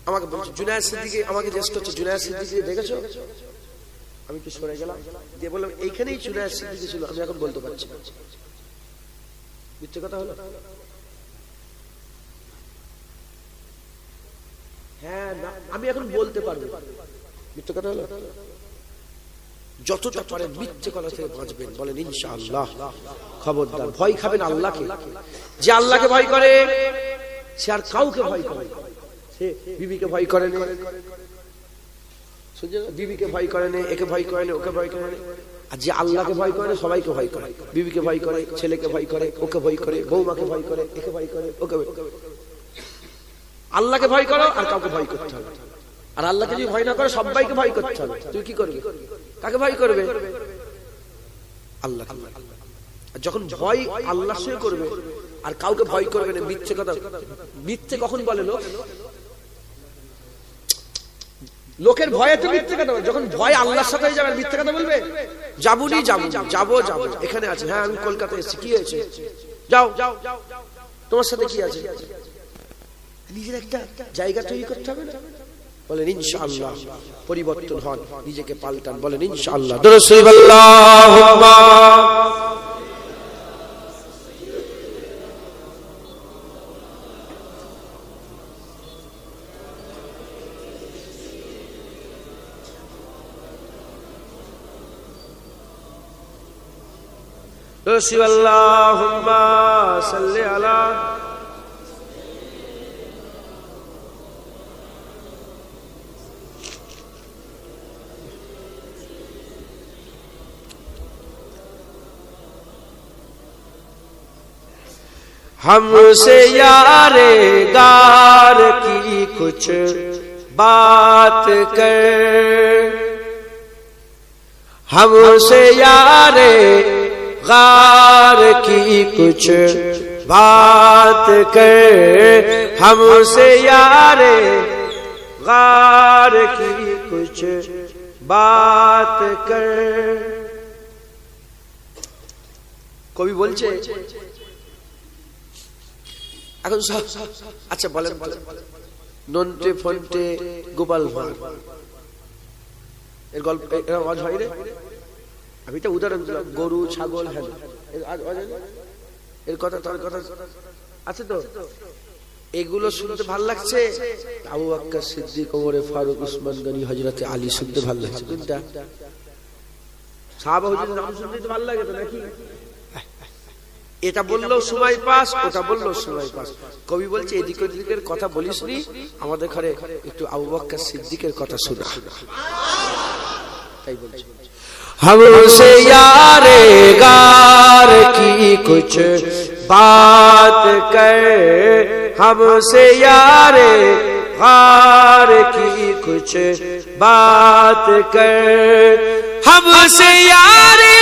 আমাকে বলছে জুনায়েদ সিদ্দিকী, আমাকে জিজ্ঞেস করছে জুনায়েদ সিদ্দিকী দেখেছো? আমি একটু সরে গেলাম, দিয়ে বললাম এইখানেই জুনায়েদ সিদ্দিকী ছিল, আমি এখন বলতে পারছি না। মিথ্যে কথা হলো? হ্যাঁ, না, আমি এখন বলতে পারবো। মিথ্যে কথা হলো? যতটা পারেন মিথ্যে কথা থেকে বাঁচবেন, বলেন ইনশাআল্লাহ। খবরদার, ভয় খাবেন আল্লাহকে। যে আল্লাহকে ভয় করে সে আর কাউকে ভয় করে। সে বিবিকে ভয় করে না, বিবিকে ভয় করে না, একে ভয় করে না, ওকে ভয় করে না। আর যে আল্লাহকে ভয় করে সবাইকে ভয় করে। বিবিকে ভয় করে, ছেলেকে ভয় করে, ওকে ভয় করে, বৌমাকে ভয় করে, একে ভয় করে, ওকে ভয় করে। আল্লাহকে ভয় করো আর কাউকে ভয় করতে হবে। আর আল্লাহকে যদি ভয় না করে সবাইকে ভয় করতে হবে। তুই কি করবি? কাকে ভয় করবে? আল্লাহ। যখন ভয় আল্লাহ সে করবে আর কাউকে ভয় করবে না, মিথ্যে কথা। মিথ্যে কখন বলে লোক? লোকের ভয়ে তো মিথ্যে কথা বলে। যখন ভয় আল্লাহর সাথে হয়ে যাবে মিথ্যে কথা বলবে? যাবো, এখানে আছে। হ্যাঁ, আমি কলকাতা এসেছি, কি হয়েছে? যাও, তোমার সাথে কি আছে? নিজের একটা জায়গা তৈরি করতে হবে না? বলেন ইনশাআল্লাহ পরিবর্তন হন, নিজেকে পাল্টান, বলেন ইনশাআল্লাহ। দরুদ শরীফ আল্লাহুম্মা दरूद शरीफ अल्लाहुम्मा सल्ली अला हमसे यारे गार की कुछ बात कर, हमसे यारे गार की कुछ बात कर, हमसे यारे गार की कुछ बात कर। कवि बोलছে এখন আচ্ছা বলেন নন্টে ফন্টে গোপাল ভাঁড় এর গল্প আজ হয় রে, আমি তো উদাহরণ দিলাম, গরু ছাগল, হ্যাঁ এর কথা তার কথা আছে তো, এগুলো শুনতে ভাল লাগছে। আবু বকর সিদ্দিক, ওমর ফারুক, উসমান গনি, হযরতে আলী শুনতে ভাল লাগছে। কোনটা? সাহাবা হুজুরের নাম শুনতে ভাল লাগে তো নাকি? এটা বললেও সময় পাস, ওটা বললেও সময় পাস। কবি বলছে এদিক ওদিকের কথা বলিসনি, আমাদের ঘরে একটু আবু বকর সিদ্দিকের কথা শোনা। তাই বলছে हमसे यारे गार की कुछ बात कर, हमसे यारे गार की कुछ बात कर, हमसे यारे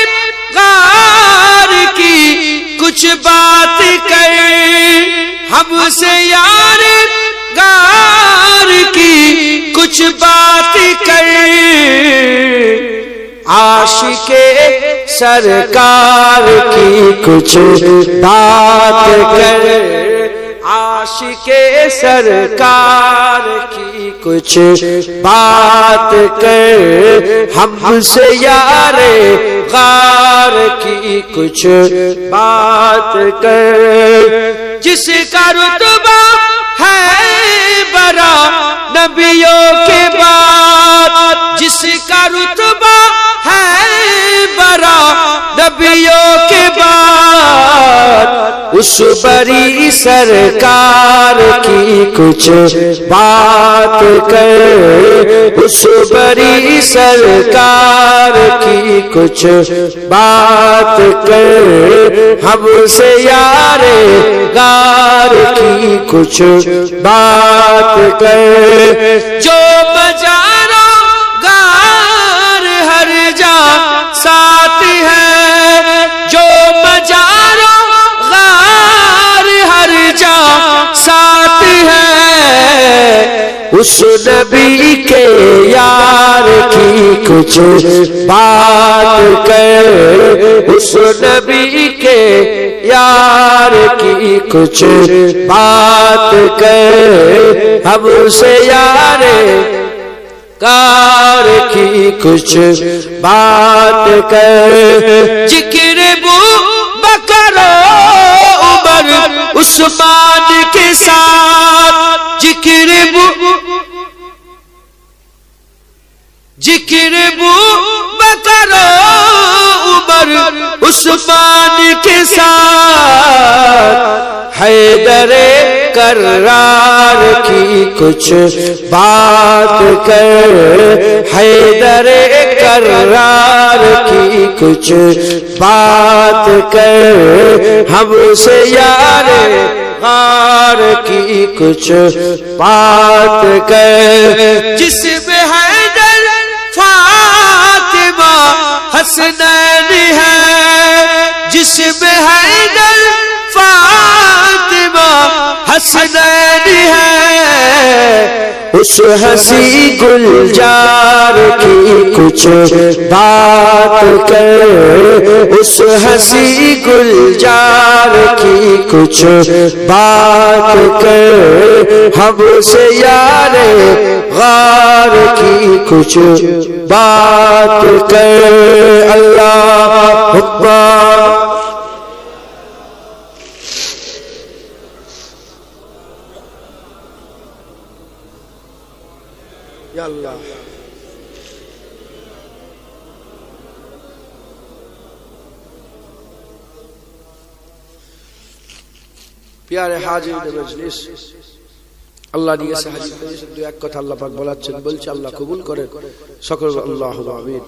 गार की कुछ बात कर, हमसे यारे गार की कुछ बात कर। आशिके सरकार की कुछ बात कर, आशिके सरकार की कुछ बात कर, हमसे यारे गार की कुछ बात कर। जिसका रुतबा है बड़ा नबियों के बाद, जिसका रुतबा है बड़ा नबियों के बाद, उस बड़ी सरकार की कुछ बात कर, उस बड़ी सरकार की कुछ बात कर, हमसे यारे गार की कुछ बात कर। जो बजारो गार हर जा साथ है, जो बजारो गार हर जा साथ है, उस नबी के यार की कुछ बात कर, उस नबी के यार की कुछ बात कर, हमसे यारे गार की कुछ बात कर। जिक्र बू बकर उमर उस्मान के साथ, जिक्र बू बकर उमर उस्मान के साथ, हैदरे करार की कुछ बात कर, हैदरे करार की कुछ बात कर, हमसे यारे गार की कुछ बात कर। जिसमें हैदर फातिमा हसनैन है, जिसमें हैदर फातिमा हसनैन है, उस हंसी गुलजार की कुछ बात कर, उस हंसी गुलजार की कुछ बात कर, हमसे यारे गार की कुछ बात कर। अल्लाह अकबर। या अल्लाह। प्यारे हाजिरीन मजलिस, আল্লাহ দিয়েছে হাদিস দু এক কথা আল্লাহ পাক বলাচ্ছেন, বলছে আল্লাহ কবুল করেন সকল আল্লাহুম্মা আমিন।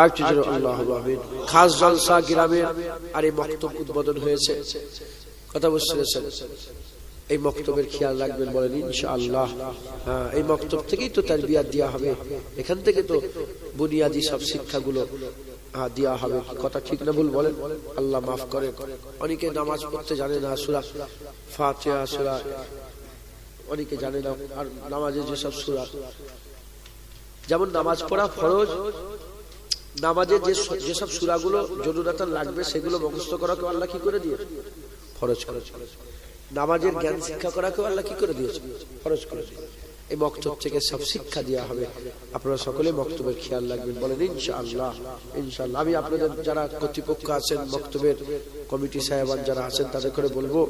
আর কিছু আল্লাহুম্মা আমিন। খাস জলসা গ্রামের আর এই মক্তব উদ্বোধন হয়েছে, কথা বলছিলেন, এই মক্তবের খেয়াল রাখবেন বলেন ইনশাআল্লাহ। হ্যাঁ, এই মক্তব থেকেই তো তারবিয়াত দেওয়া হবে, এখান থেকে তো বুনিয়াদি সব শিক্ষাগুলো দেওয়া হবে। কথা ঠিক না ভুল বলেন? আল্লাহ মাফ করেন। অনেকে নামাজ পড়তে জানে না, সূরা ফাতিহা সূরা অনেকে জানে না। আর নামাজে যেসব সূরা, যেমন নামাজ পড়া ফরজ, নামাজে যেসব সূরাগুলো জরুরাতান লাগবে সেগুলো মুখস্থ করাকে আল্লাহ কি করে দিয়েছে? ফরজ করে। নামাজের জ্ঞান শিক্ষা করাকে আল্লাহ কি করে দিয়েছে? ফরজ করে। এই মক্তব থেকে সব শিক্ষা দেওয়া হবে। আপনারা সকলে মক্তবের খেয়াল রাখবেন বলেন ইনশাআল্লাহ। ইনশাআল্লাহ। আমি আপনাদের যারা কর্তৃপক্ষ আছেন, মক্তবের কমিটি সাহেবান যারা আছেন, তাদের করে বলবো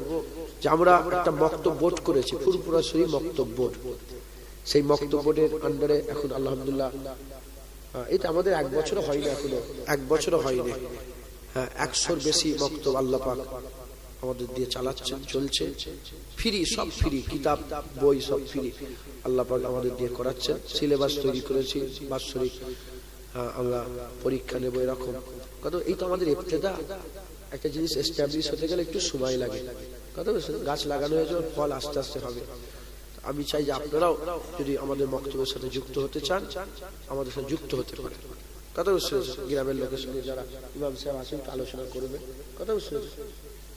যে আমরা একটা মক্তব বোর্ড করেছি, ফুরফুরা শরী মক্তব বোর্ড। সেই মক্তব বোর্ডের আন্ডারে এখন আলহামদুলিল্লাহ, এটা আমাদের 1 বছরও হয়নি, এখনো 1 বছরও হয়নি। হ্যাঁ, 100-র বেশি মক্তব আল্লাহ পাক আমাদের দিয়ে চালাচ্ছেন, চলছে। ফ্রি, সব ফ্রি, কিতাব বই সব ফ্রি আল্লাহ পাক আমাদের দিয়ে করাচ্ছেন। সিলেবাস তৈরি করেছি বাৎসরিক, আমরা পরীক্ষা নেব এরকম। কত এই তো আমাদের ইবতেদা। একটা জিনিস এস্টাবলিশ হতে গেলে একটু সময় লাগে, কত গাছ লাগানো হয়ে যাবে, ফল আস্তে আস্তে হবে। আমি চাই যে আপনারাও যদি আমাদের মক্তবের সাথে যুক্ত হতে চান, আমাদের সাথে যুক্ত হতে পারেন। কথা বুঝতে গ্রামের লোকের সঙ্গে যারা ইমাম সাহেব আছেন আলোচনা করবে, কথা বুঝতে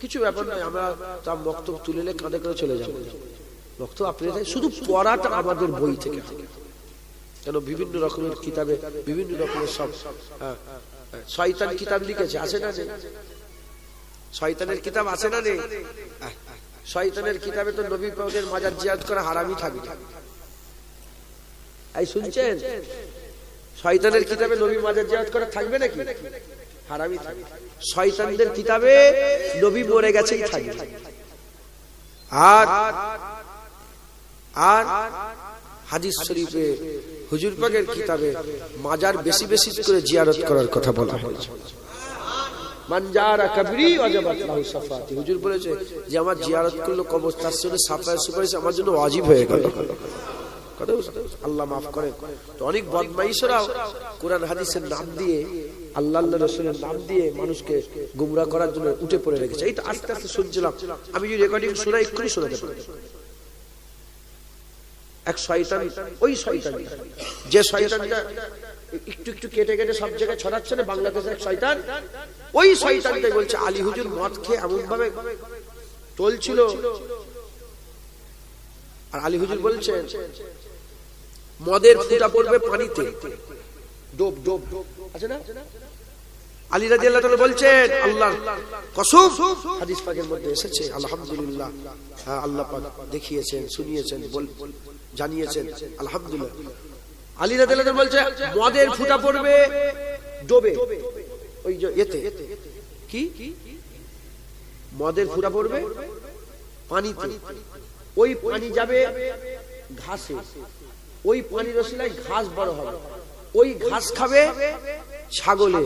কিছু ব্যাপার নয়। আমরা তার বক্তব্য তুলে কাঁধে করে চলে যাবো। বক্তব্য আপনাদের শুধু পড়াটা আমাদের বই থেকে, কেন বিভিন্ন রকমের কিতাবে বিভিন্ন রকমের সব শয়তান কিতাব লিখেছে, আছে না নেই? শয়তানের কিতাব আছে না নেই? শয়তানের কিতাবে তো নবী পাকের মাজার জিয়ারত করা হারামই থাকবে। এই শুনছেন? শয়তানের কিতাবে নবী মাজার জিয়ারত করা থাকবে নাকি? হারামই থাকবে। শয়তানদের কিতাবে নবী মরে গেছেই থাকবে। আর আর হাদিস শরীফে হুজুর পাকের কিতাবে মাজার বেশি বেশি করে জিয়ারত করার কথা বলা হয়েছে। মানজারা কবরি ওয়াজাবাত লাহু সাফাতি। হুজুর বলেছে যে আমার জিয়ারত করলো কবর, তার সাথে সাফায়ে সুপারিশ আমার জন্য ওয়াজিব হয়ে গেল। আল্লাহ মাফ করেন। তো অনেক বদমাইশরা কোরআন হাদিসের নাম দিয়ে, আল্লাহ রাসূলের নাম দিয়ে মানুষকে গুমরাহ করার জন্য উঠে পড়ে রেখেছে। এই তো আস্তে আস্তে শুনছিলাম, আমি যদি রেকর্ডিং শোনাই এক্ষুনি শোনাতে পারি। এক শয়তান, ওই শয়তান যে শয়তানটা একটু একটু কেটে কেটে সব জায়গায় ছড়াচ্ছে না, বাংলাদেশের এক শয়তান, ওই শয়তানটাই বলছে আলী হুজুর মদ খেয়ে এমন ভাবে চলছিল। আর আলী হুজুর বলছেন মদের ফুটা পড়বে পানিতে, ডোব ডোব আছে না? আলী রাদিয়াল্লাহু তাআলা বলছেন আল্লাহর কসম, হাদিস পাকের মধ্যে এসেছে। আলহামদুলিল্লাহ, আল্লাহ পাক দেখিয়েছেন, শুনিয়েছেন, জানিয়েছেন, আলহামদুলিল্লাহ। আলী রাদিয়াল্লাহু তাআলা বলছে মদের ফুটা পড়বে ডোবে, ওই যে এতে কি মদের ফুটা পড়বে পানিতে, ওই পানি যাবে ঘাসে, ওই পানির ওসিলায় ঘাস বড় হবে, ওই ঘাস খাবে ছাগলে।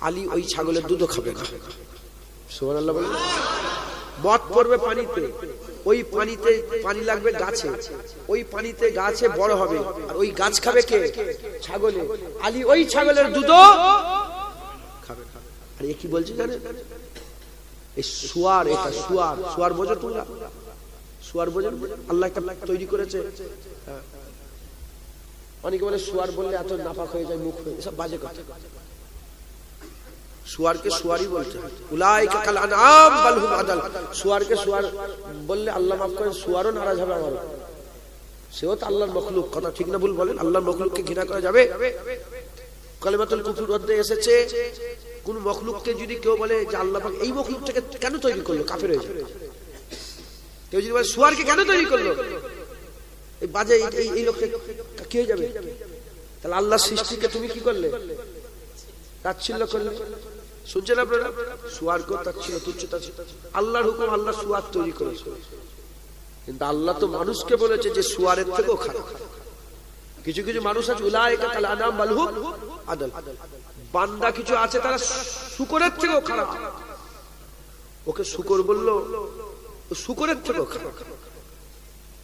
আলী ওই ছাগলের দুধও খাবে না। সুবহানাল্লাহ বলেন। মদ পড়বে পানিতে, ওই পানিতে পানি লাগবে গাছে, ওই পানিতে গাছে বড় হবে, আর ওই গাছ খাবে কে? ছাগলে। আলী ওই ছাগলের দুধও খাবে। আর এ কি বলছে জানেন? এই সুয়ার, এটা সুয়ার, সুয়ার বোঝো তোমরা? সুয়ার বোঝেন? আল্লাহ একটা তৈরি করেছে। অনেকে বলে সুয়ার বললে এত নাপাক হয়ে যায়, মুখ হয়ে, সব বাজে কথা। সুয়ারকে সুয়ারই বলতে হয়। উলাইকা কাল আনআম বাল হুম আদাল। সুয়ারকে সুয়ার বললে আল্লাহ মাফ করেন, সুয়ারও নারাজ হবে আমার। সেও তো আল্লাহর মখলুক, কথা ঠিক না ভুল বলেন? আল্লাহর মখলুককে ঘৃণা করা যাবে? কালিমাতুল কুফর অধ্যায়ে এসেছে কোন মখলুককে যদি কেউ বলে যে আল্লাহ পাক এই মখলুকটাকে কেন তৈরি করলো, কাফের হয়ে যাবে। কেউ যদি বলে শুয়ারকে কেন তৈরি করলো, এই বাজে এই লোকটা কি হয়ে যাবে? তাহলে আল্লাহর সৃষ্টিকে তুমি কি করলে? তাচ্ছিল্য করলে। শুনছেন আপনারা? শুয়ারকে তাচ্ছিল্য, তুচ্ছতা। আল্লাহর হুকুম, আল্লাহ শুয়ার তৈরি করেছে, কিন্তু আল্লাহ তো মানুষকে বলেছে যে শুয়ারের থেকেও খারাপ। কিছু কিছু মানুষ আছে উলাইকা কাল আনাম বাল হুম আদল, বান্দা কিছু আছে তারা শূকরের থেকেও খারাপ। ওকে শূকর বললো, ও শূকরের থেকেও খারাপ।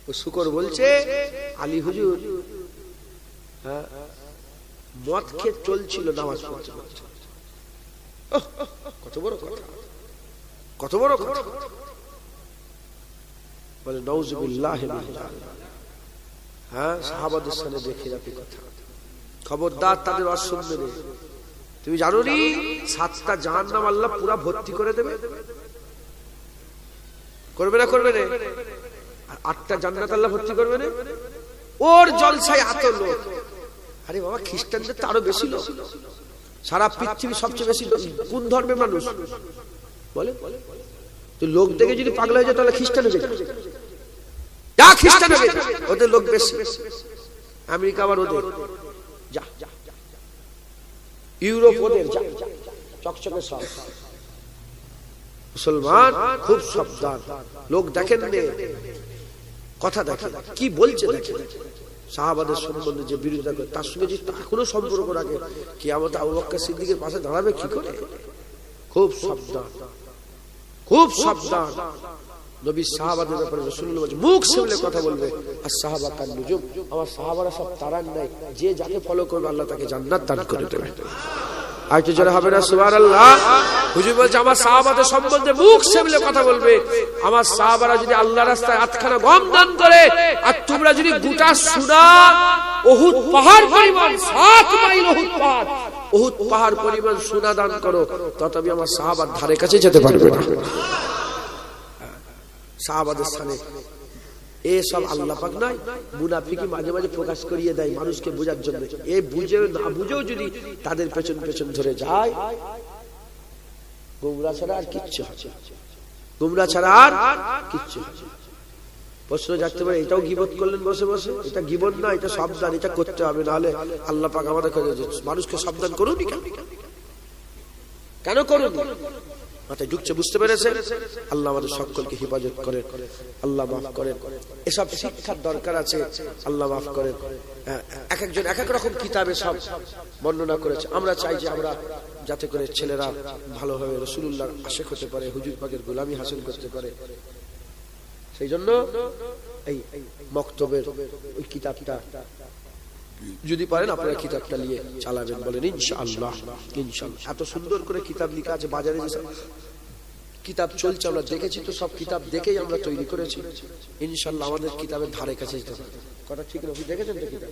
ও শূকর বলছে আলী হুজুর মদ খেয়ে চলছিল নামাজ পড়তে পড়তে। কত বড় কথা, কত বড় কথা। বলে নাউযুবিল্লাহ। হ্যাঁ, সাহাবাদের সামনে দেখে রাখি কথা, খবরদার তাদের ওয়াজ শুনবে না। তুমি জানো নি 7টা জাহান্নাম আল্লাহ পুরা ভর্তি করে দেবে? করবে না? করবে না? আর 8টা জান্নাত আল্লাহ ভর্তি করবে না? ওর জলসায় এত লোক। আরে বাবা, খ্রিস্টানদের তো আরো বেশি লোক। সারা পৃথিবীর সবচেয়ে বেশি কোন ধর্মের মানুষ বলে? তো লোক দেখে যদি পাগল হয়ে যায় তাহলে খ্রিস্টান হয়ে যায়। যা খ্রিস্টান হয়ে যায়, ওদের লোক বেশি। আমেরিকা আবার ওদের, যা ইউরোপ ওদের, যা চকচকে সব। মুসলমান খুব সাবধান। লোক দেখেন নে, কথা দেখেন কি বলছে, দেখেন সাহাবাদের সম্বন্ধে যে বিরোধিতা করে তার সঙ্গে যদি এখনো সম্পর্ক রাখে, কিয়ামত আবু বকর সিদ্দিকের পাশে দাঁড়াবে কি করে? খুব সাবধান, খুব সাবধান। নবী সাহাবাদের ব্যাপারে রাসূলুল্লাহ বলেন মুখ সামলে কথা বলবে। আর সাহাবা কান নুজুম, আমার সাহাবারা সব তারার নাই, যে যাকে ফলো করবে আল্লাহ তাকে জান্নাত দান করে দেবে। আইতে যারা হবে না সুবহানাল্লাহ। হুজুর বলছে আমার সাহাবাদের সম্বন্ধে মুখ সামলে কথা বলবে। আমার সাহাবারা যদি আল্লাহর রাস্তায় আটখানা গম দান করে, আর তোমরা যদি গোটা সোনা উহুদ পাহাড় পরিমাণ, 7 মাইল উহুদ পাহাড়, উহুদ পাহাড় পরিমাণ সোনা দান করো, তথাপি আমার সাহাবার ধারে কাছে যেতে পারবে না। সাহাবাদের সামনে এসব আল্লাহ পাক নাই, মুনাফিকি মাঝে মাঝে প্রকাশ করিয়ে দেয় মানুষকে বোঝার জন্য। এ বুঝেও না বুঝেও যদি তাদের পেছন পেছন ধরে যায়, গোমরা ছাড়া আর কিচ্ছু হবে, গোমরা ছাড়া আর কিচ্ছু হবে। প্রশ্ন জানতে পারে এটাও গীবত করলেন বসে বসে? এটা গীবত না, এটা সাবধান, এটা করতে হবে, নাহলে আল্লাহ পাক আমাদের মানুষকে সাবধান করুন। কেন করুন? মাথায় ঢুকছে, বুঝতে পেরেছেন? আল্লাহ আমাদের সকলকে হেফাজত করেন, আল্লাহ মাফ করেন। এসব শিক্ষার দরকার আছে, আল্লাহ মাফ করেন। এক একজন এক এক রকম কিতাবে সব বর্ণনা করেছে। আমরা চাই যে আমরা যাতে করে ছেলেরা ভালোভাবে রাসূলুল্লাহর আশিক হতে পারে, হুজুর পাকের গোলামি হাসিল করতে পারে। সেই জন্য এই মক্তবের ওই কিতাবটা যদি পারেন আপনারা কিতাবটা নিয়ে চালাবেন, বলেন ইনশাআল্লাহ। ইনশাআল্লাহ এত সুন্দর করে কিতাব লেখা আছে, বাজারে যে কিতাব চলছে আমরা দেখেছি, তো সব কিতাব দেখেই আমরা তৈরি করেছি। ইনশাআল্লাহ আমাদের কিতাবের ধারে কাছে যেতে হবে। কথা ঠিক না? আপনি দেখেছেন তো কিতাব?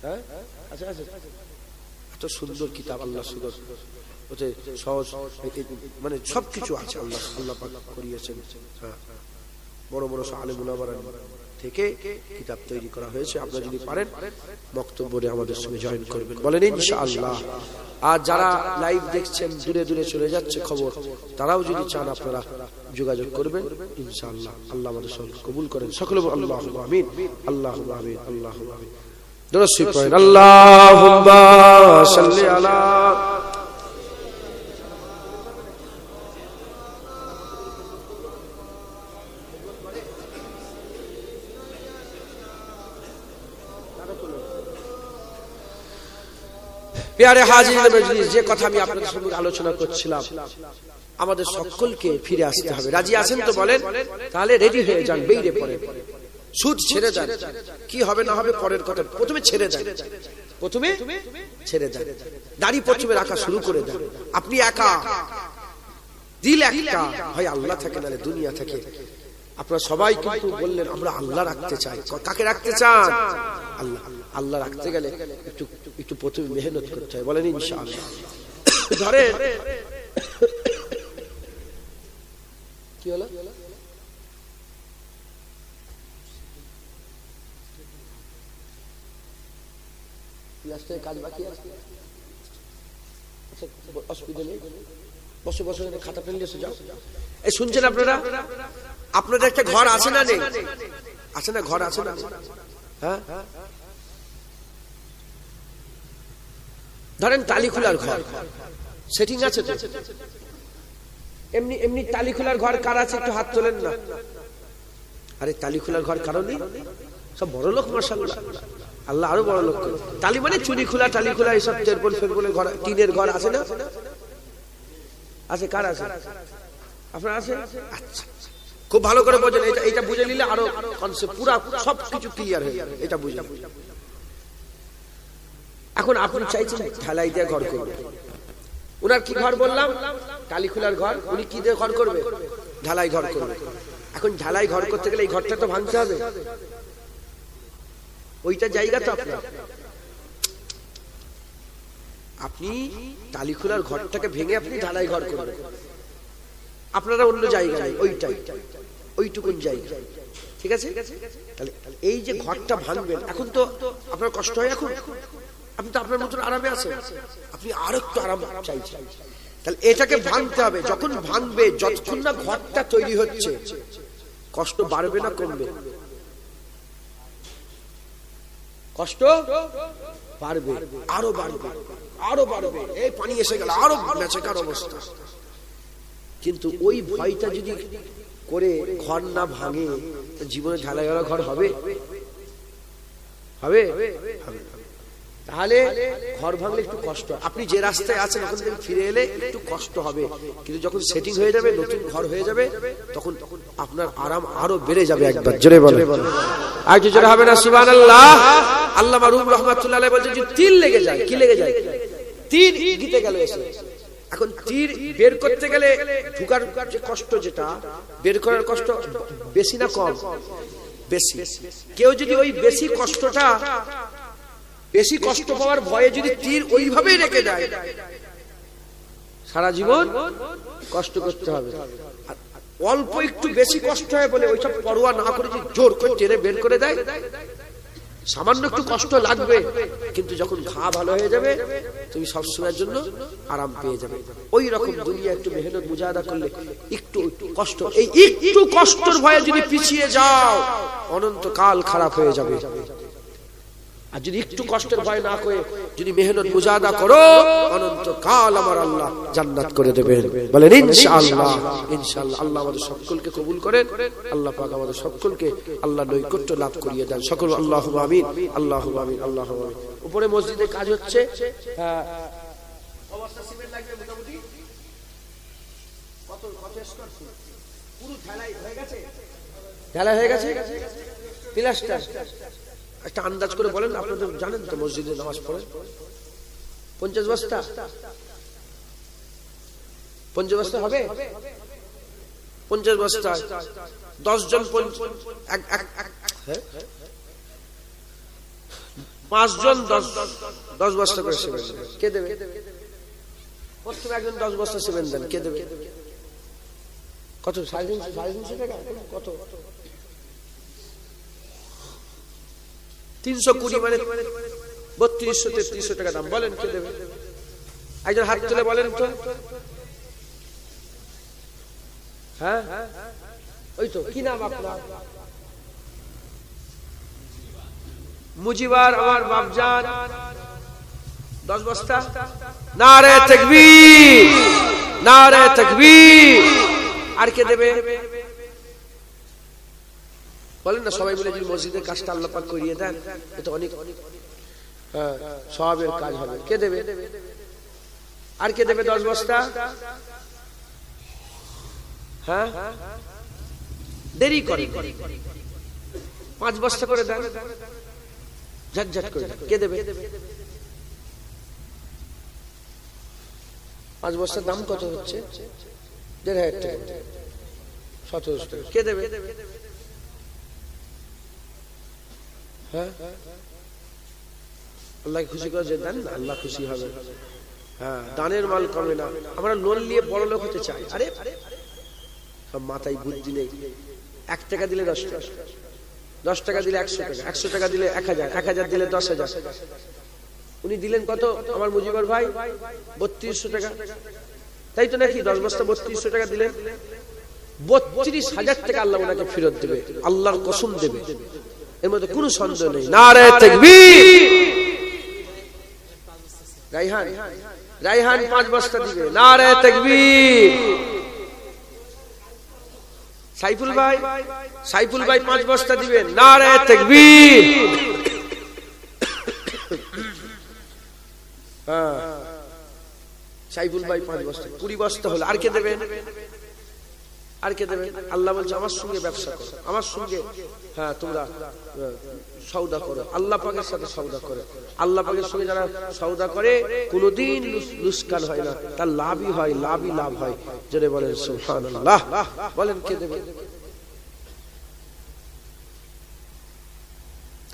হ্যাঁ, আচ্ছা আচ্ছা, এত সুন্দর কিতাব, আল্লাহ সুন্দর ওতে সহজ, মানে সবকিছু আছে, আল্লাহ আল্লাহ পাক করিয়েছেন। হ্যাঁ, বড় বড় আলেম উলামারা থেকে কিতাব তৈরি করা হয়েছে। আপনারা যদি পারেন বক্তব্যে আমাদের সঙ্গে জয়েন করবেন, বলেন ইনশাআল্লাহ। আর যারা লাইভ দেখছেন, দূরে দূরে চলে যাচ্ছে খবর, তারাও যদি চান আপনারা যোগাযোগ করবেন ইনশাআল্লাহ। আল্লাহ আমাদের সঙ্গে কবুল করেন সকলে, আল্লাহুম্মা আমিন, আল্লাহুম্মা আমিন, আল্লাহুম্মা আমিন। দরুদ শরীফ পড়েন, আল্লাহুম্মা সাল্লি আলা প্যারে হাজিরিন মজলিস। যে কথা আমি আপনাদের সঙ্গে আলোচনা করছিলাম, আমাদের সকলকে ফিরে আসতে হবে। রাজি আছেন তো বলেন? তাহলে রেডি হয়ে যান, বেরিয়ে পড়েন, সুদ ছেড়ে যান। কি হবে না হবে পরের কথা, প্রথমে ছেড়ে যান, প্রথমে ছেড়ে যান। দাড়ি প্রথমে রাখা শুরু করে দেন। আপনি একা, দিল একটা, হয় আল্লাহ থাকে নালে দুনিয়া থাকে। আপনারা সবাই কিন্তু বললেন আমরা আল্লাহ রাখতে চাই। কাকে রাখতে চান? আল্লাহ। আল্লাহ রাখতে গেলে একটু একটু প্রথমে মেহনত করতে হয়, বলেন ইনশাআল্লাহ। ধরে কি হলো? প্লাস্টারের কাজ বাকি আছে, অসুবিধা নেই, বসে বসে খাতা পেন এসে যাও। এই শুনছেন আপনারা? আপনাদের একটা ঘর আছে না নেই? আছে না? ঘর আছে না? হ্যাঁ, ধরেন টালি খোলার ঘর সেটিং আছে তো? এমনি এমনি টালি খোলার ঘর কার আছে? একটু হাত তোলেন না। আরে টালি খোলার ঘর কারো নেই? সব বড় লোক মাশাআল্লাহ, আল্লাহ আরো বড় লোক। টালি মানে চুনি খোলা, টালি খোলা, এইসব টেরবল ফেরবলের ঘর, টিনের ঘর আছে না? আছে। কার আছে? আপনার আছে? আচ্ছা, খুব ভালো করে বোঝেন। এটা বুঝে নিলে আরো কনসেপ্ট পুরো সবকিছু ক্লিয়ার হয়ে যাবে। এটা বুঝে এখন আপনি চাইছেন ঢালাই দিয়ে ঘর করবে। ওনার কি ঘর বললাম? টালি খোলার ঘর। উনি কি দিয়ে ঘর করবে? ঢালাই ঘর করবে। এখন ঢালাই ঘর করতে গেলে এই ঘরটা তো ভাঙতে হবে, ওইটা জায়গা তো আপনার। আপনি টালি খোলার ঘরটাকে ভেঙে আপনি ঢালাই ঘর করবেন। আপনারা অন্য জায়গায় ওইটাই, ওইটুকুন জায়গা, ঠিক আছে? তাহলে এই যে ঘরটা ভাঙবেন, এখন তো আপনার কষ্ট হয়, এখন আপনি তো আপনার মতন আরামে আছেন, আপনি আর একটু আরাম চাইছেন। তাহলে এটাকে ভাঙতে হবে। যখন ভাঙবে, যতক্ষণ না ঘরটা তৈরি হচ্ছে, কষ্ট বাড়বে না কমবে? কষ্ট বাড়বে, আরো বাড়বে, আরো বাড়বে। এই পানি এসে গেল, আরো বেচাকার অবস্থা। কিন্তু ওই ভয়টা যদি করে ঘর না ভাঙে, জীবনে ঢালাই করা ঘর হবে? হবে? তাহলে ঘর ভাঙলে একটু কষ্ট। আপনি যে রাস্তায় আছেন ওখান থেকে ফিরে এলে একটু কষ্ট হবে, কিন্তু যখন সেটিং হয়ে যাবে, নতুন ঘর হয়ে যাবে, তখন আপনার আরাম আরো বেড়ে যাবে। একবার জোরে বলেন, আর কি জোরে হবে না? সুবহানাল্লাহ। আল্লামা রুম রাহমাতুল্লাহ আলাইহি বলেন যে তীর লেগে যায়। কি লেগে যায়? তীর গিতে গেল এসে। এখন তীর বের করতে গেলে ঢুকার যে কষ্ট, যেটা বের করার কষ্ট বেশি না কম? বেশি। কেউ যদি ওই বেশি কষ্টটা, বেশি কষ্ট পাওয়ার ভয়ে যদি তীর ওইভাবেই রেখে দেয়, সারা জীবন কষ্ট করতে হবে। অল্প একটু বেশি কষ্ট হয় বলে ওইসব পরোয়া না করে যে জোর করে টেনে বের করে দেয়, সামান্য একটু কষ্ট লাগবে, কিন্তু যখন ঘা ভালো হয়ে যাবে, তুমি সবসময়ের জন্য আরাম পেয়ে যাবে। ওই রকম দুনিয়া একটু মেহনত মুজাহাদা করলে একটু কষ্ট, এই একটু কষ্টের ভয়ে যদি পিছিয়ে যাও, অনন্তকাল খারাপ হয়ে যাবে। আর যদি একটু কষ্টের ভয় না করে যদি মেহনত মুজাহাদা করো, অনন্তকাল আমার আল্লাহ জান্নাত করে দেবেন। বলেন ইনশাআল্লাহ। ইনশাআল্লাহ। আল্লাহ আমাদের সকলকে কবুল করেন। আল্লাহ পাক আমাদের সকলকে আল্লাহ নৈকট্য লাভ করিয়ে দেন। সকল আল্লাহুম্মা আমিন, আল্লাহুম্মা আমিন, আল্লাহুম্মা আমিন। উপরে মসজিদে কাজ হচ্ছে, অবস্থা সিমেন্ট লাগবে মোটামুটি কত স্কয়ার ফুট? পুরো ঢালাই হয়ে গেছে, ঢালাই হয়ে গেছে, প্লাস্টার। একটা আন্দাজ করে বলেন, আপনাদের জানেন তো মসজিদে নামাজ পড়েন। 50 বস্তা? 50 বস্তা হবে? 50 বস্তা 10 জন, 5 জন 10 বস্তা করে সিমেন্ট কে দেবে? প্রথমে একজন 10 বস্তা সিমেন্ট দেন, কে দেবে? কত? 350 টাকা? কত? 320 মানে 3200-3300 টাকা দাম। বলেন কে দেবে? একজন হাত তুলে বলেন তো। হ্যাঁ, ওই তো। কি নাম আপনার? মুজিবার আমার বাপজান। 10 বস্তা। নারে তাকবীর, নারে তাকবীর। আর কে দেবে? বলেন না সবাই মিলে যদি মসজিদের কাজটা আল্লাহ পাক করিয়ে দেন, এটা অনেক সওয়াবের কাজ হবে। কে দেবে? আর কে দেবে 10 বস্তা? হ্যাঁ, দেরি করে 5 বস্তা করে দেন, ঝটঝট করে। কে দেবে? 5 বস্তার দাম কত হচ্ছে? 1500 টাকা, 1700 টাকা। কে দেবে? হ্যাঁ, আল্লাহ খুশি করে যে দেন, আল্লাহ খুশি হবে। হ্যাঁ, দানের মাল কমে না। আমরা লোন নিয়ে বড় লোক হতে চাই। আরে সব মাথায় বুদ্ধি নেই। 1 টাকা দিলে 10 টাকা, 10 টাকা দিলে 100 টাকা, 100 টাকা দিলে 1000, 1000 দিলে 10,000। উনি দিলেন কত আমার মুজিবর ভাই? 3200 টাকা, তাই তো নাকি? 10 বস্তা 3200 টাকা দিলেন। 32,000 টাকা আল্লাহ ওনাকে ফেরত দেবে, আল্লাহর কসম দেবে, এর মধ্যে কোনো সন্দেহ নেই। নারে তাকবীর। রাইহান 5 বস্তা দিবে, নারে তাকবীর। সাইফুল ভাই 5 বস্তা দিবেন, নারে তাকবীর। সাইফুল ভাই 5 বস্তা, 20 বস্তা হলো। আর কে দেবেন? আল্লাহ বলছে আমার সঙ্গে ব্যবসা করো, আমার সঙ্গে তোমরা সওদা করো, আল্লাহ পাকের সাথে সওদা করো। আল্লাহ পাকের সঙ্গে যারা সওদা করে কোনোদিন লুসকান হয় না, তার লাভই হয়, লাভ হয়। জোরে বলেন সুবহানাল্লাহ। বলেন কে দেবে?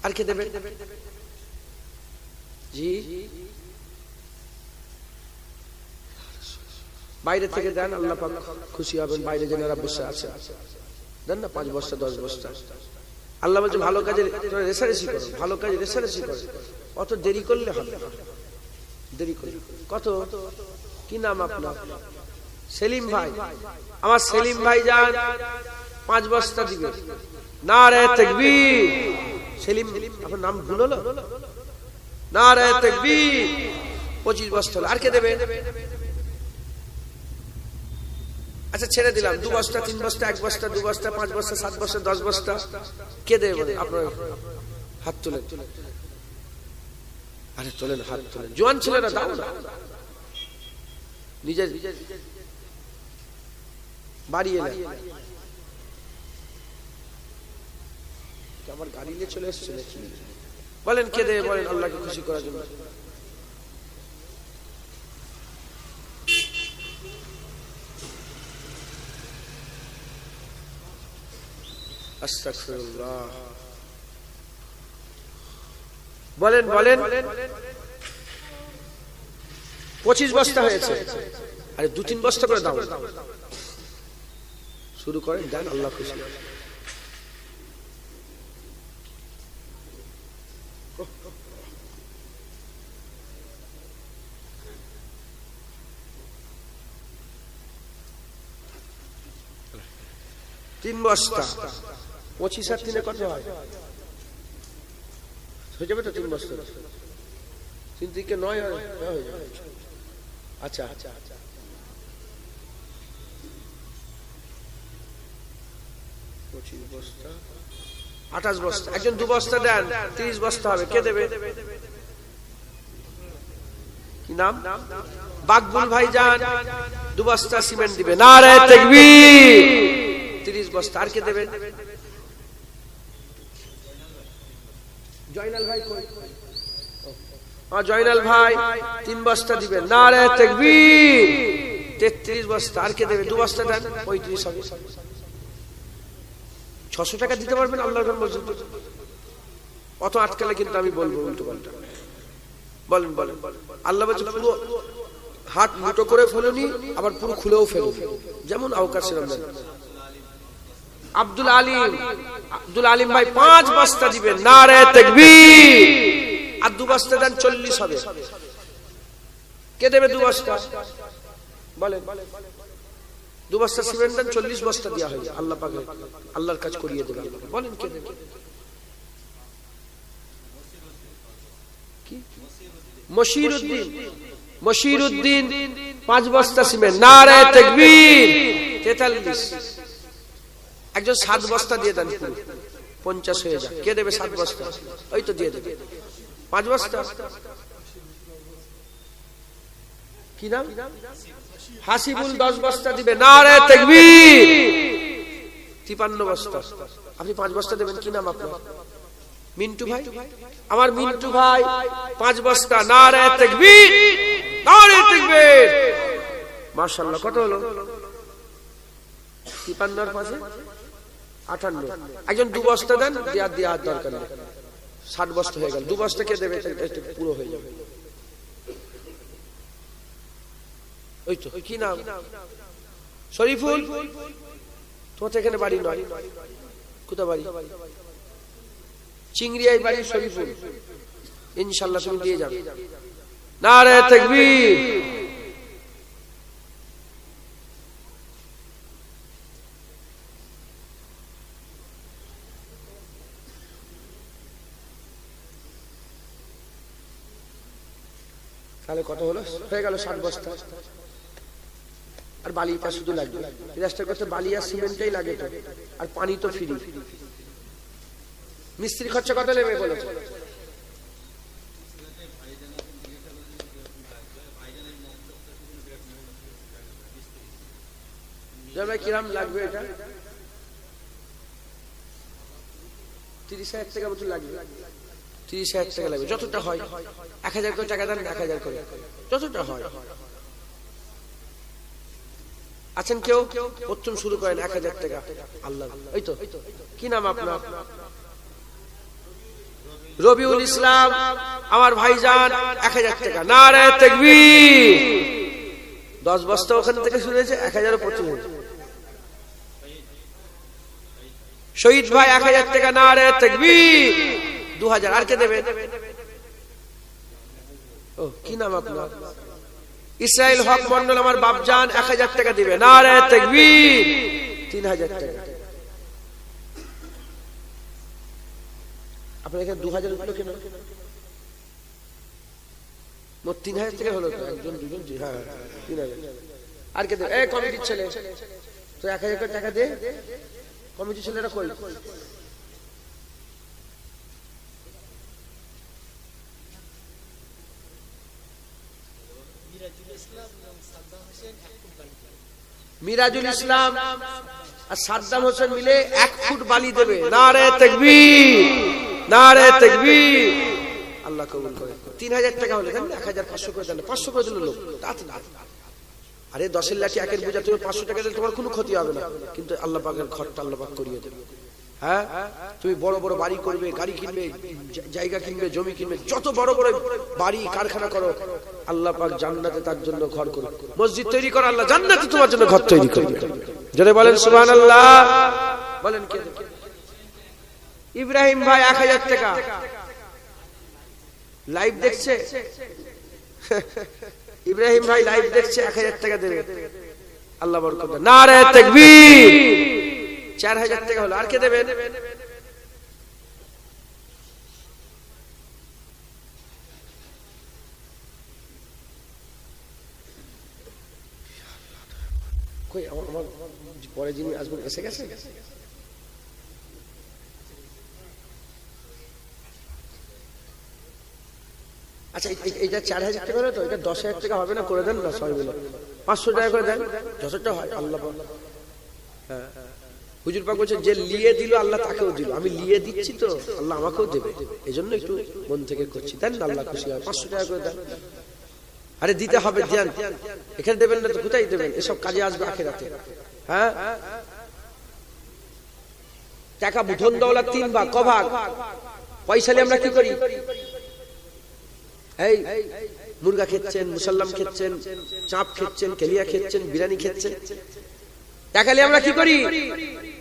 আর কে দেবে? জি, বাইরে থেকে দেন, আল্লাহ পাক খুশি হবেন। বাইরে যারা বসে আছে দেন না 5 বস্তা 10 বস্তা। আল্লাহ বলছে ভালো কাজে রেসারেসি করো, ভালো কাজে রেসারেসি করো, অত দেরি করলে হবে না। দেরি করলে কত? কি নাম আপনার? সেলিম ভাই। আমার সেলিম ভাই যান 5 বস্তা দিবে, নারে তাকবীর। সেলিম আপনার নাম ভুল হলো, নারে তাকবীর। 25 বস্তা হলো। আর কে দেবে? আচ্ছা ছেড়ে দিলাম, 2 বস্তা 3 বস্তা 1 বস্তা 2 বস্তা 5 বস্তা 7 বস্তা 10 বস্তা কে দেবে? আপনার হাত তুলেন। আরে তোলেন, হাত তোলেন। জোয়ান ছেলেরা দাও না, নিজের বাড়ি এলে। আমার গাড়ি নিয়ে চলে এসছে নাকি? বলেন কে দেবে? বলেন আল্লাহকে খুশি করার জন্য। আস্তাগফিরুল্লাহ। বলেন 25 বস্তা হয়েছে। আরে 2-3 বস্তা করে দাও, শুরু করেন, দেন, আল্লাহ খুশি। তিন বস্তা 25 আর 3 কত হয়? হয়ে যাবে তো 3 বস্তা। 3 থেকে 9 হয়ে যাবে। আচ্ছা 25 বস্তা 28 বস্তা। একজন 2 বস্তা দেন, 30 বস্তা হবে। কে দেবে? কি নাম? বাকবুল ভাই যান 2 বস্তা সিমেন্ট দিবে, নারে তাকবীর। 30 বস্তা। আর কে দেবে? জয়নাল ভাই কই? জয়নাল ভাই 3 বস্তা দিবেন, নারে তাকবীর। 33 বস্তা। আর কে দেবে? 2 বস্তা দেন, 35 হবে। 600 টাকা দিতে পারবেন আল্লাহর ঘর মসজিদ? অত আটকালে কিন্তু আমি বলবো উল্টো পাল্টা। বলেন আল্লাহ বলছে পুরো হাত মুঠো করে ফেলুনি, আবার পুরো খুলেও ফেলুন, যেমন আওকাশ রমজান। আব্দুল আলিম ভাই 5 বস্তা দিবেন, নারে তাকবীর। আর 2 বস্তা দেন, 40 হবে। কে দেবে 2 বস্তা? বলেন। 2 বস্তা সিমেন্ট দেন, 40 বস্তা দেওয়া হয়। আল্লাহ পাকে আল্লাহর কাজ করিয়ে দেবে। বলেন কে দেবে? মশিরউদ্দিন 5 বস্তা সিমেন্ট, নারে তাকবীর। 43। একজন 7 বস্তা দিয়ে দেন, 50 হয়ে যায়। কে দেবে 7 বস্তা? ওই তো দিয়ে দেবে 5 বস্তা। কি নাম? হাসিবুল 10 বস্তা দিবে, নারে তাকবীর। 53 বস্তা। আপনি 5 বস্তা দেবেন। কি নাম আপনার? মিন্টু ভাই। আমার মিন্টু ভাই 5 বস্তা, নারে তাকবীর, নারে তাকবীর। মাশাআল্লাহ। কত হলো? 53 এর পাশে 58। একজন 2 বস্তা দেন, দেওয়ার দরকার নেই। 60 বস্তা হয়ে গেল। 2 বস্তা কে দেবে? পুরো হয়ে যাবে। ওই তো কি নাম? শরীফুল। তোমার তো এখানে বাড়ি নয়, কোথায় বাড়ি? চিংড়িয়ায় বাড়ি শরীফুল। ইনশাআল্লাহ তুমি দিয়ে যাবে। নারে তাকবীর। তাহলে কত হলো? হয়ে গেল 60 বস্তা। আর বালিটা শুধু লাগবে, রাস্তা করতে বালি আর সিমেন্টটাই লাগে তো, আর পানি তো ফ্রি। মিস্ত্রি খরচা কত নেবে বলেছে? কিরাম লাগবে এটা? 30,000 টাকা মতো লাগবে। 30,000 টাকা লাগবে, যতটা হয়। 1,000 করে টাকা দেন, 1,000 করে, যতটা হয়। আছেন কেউ? প্রথম শুরু করেন 1,000 টাকা। আল্লাহ, এই তো। কি নাম আপনার? রবিউল ইসলাম, আমার ভাইজান 1,000 টাকা। নারে তাকবীর। 10 বস্তা ওখান থেকে শুনেছে, 1,000 প্রথম। শহীদ ভাই 1,000 টাকা। নারে তাকবীর। 2,000। আর কে দেবে? ও, কি নাম আপনার? ইসরাইল হক মন্ডল, আমার বাপজান 1,000 টাকা দিবে। নারে তাকবীর। 3,000 টাকা। আপনার এখানে 2,000 হলো কেন? মোট 3,000 টাকা হলো তো, একজন দুজন। হ্যাঁ, 3,000। আর কে দেবে? এই কমিটির ছেলে তো 1,000 টাকা দে। কমিটির ছেলেরা কই? মিরাজুল ইসলাম আর সাদ্দাম হোসেন মিলে 1 ফুট বালি দেবে। নারে তাকবীর। নারে তাকবীর। আল্লাহ কবুল করে। 3,000 টাকা হলে দেন, 1,500 করে দেন। 500 করে দিল লোক, তাতে না। আরে 10-এর লাঠি 1-এর বোঝা, তুমি 500 টাকা দিলে তোমার কোনো ক্ষতি হবে না, কিন্তু আল্লাহ পাকের ঘরটা আল্লাহ পাক করিয়ে দেবে। হ্যাঁ, তুমি বড় বড় বাড়ি করবে, গাড়ি কিনবে, জায়গা কিনবে, জমি কিনবে, যত বড় বড় বাড়ি কারখানা করো, আল্লাহ পাক জান্নাতে তার জন্য ঘর করবে। মসজিদ তৈরি করো, আল্লাহ জান্নাতে তোমার জন্য ঘর তৈরি করবে। জোরে বলেন সুবহানাল্লাহ। বলেন কে? ইব্রাহিম ভাই 1,000 টাকা। লাইভ দেখছে? ইব্রাহিম ভাই লাইভ দেখছে, 1,000 টাকা দেবে। আল্লাহ বরকত দেন। নারে তাকবীর। 4,000 টাকা হলো। আর কে দেবেন? কই আমার পরে যিনি আসবেন এসে গেছে? আচ্ছা, এইটা 4,000 টাকা হলো তো, এটা 10,000 টাকা হবে না? করে দেন না সবাই মিলে। 500 টাকা করে দেন, যতটা হয়। আল্লাহ, হ্যাঁ, হুজুর পাক বলছে যে লিয়ে দিল আল্লাহ তাকেও দিল। আমি লিয়ে দিচ্ছি তো আল্লাহ আমাকেও দেবে, এজন্য একটু মন থেকে করছি। দেন, আল্লাহ খুশি হয়। 500 টাকা করে দেন। আরে দিতে হবে, দেন। এখানে দেবেন না তো কোথায় দেবেন? এসব কাজে আসবে আখিরাতে। হ্যাঁ, টাকা ধন দৌলত 3 ভাগ। ক ভাগ? পয়সালে আমরা কি করি? এই মুরগা খেচ্ছেন, মুসাল্লাম খেচ্ছেন, চাপ খেচ্ছেন, কেলিয়া খেচ্ছেন, বিরিয়ানি খেচ্ছেন। টাকালে আমরা কি করি?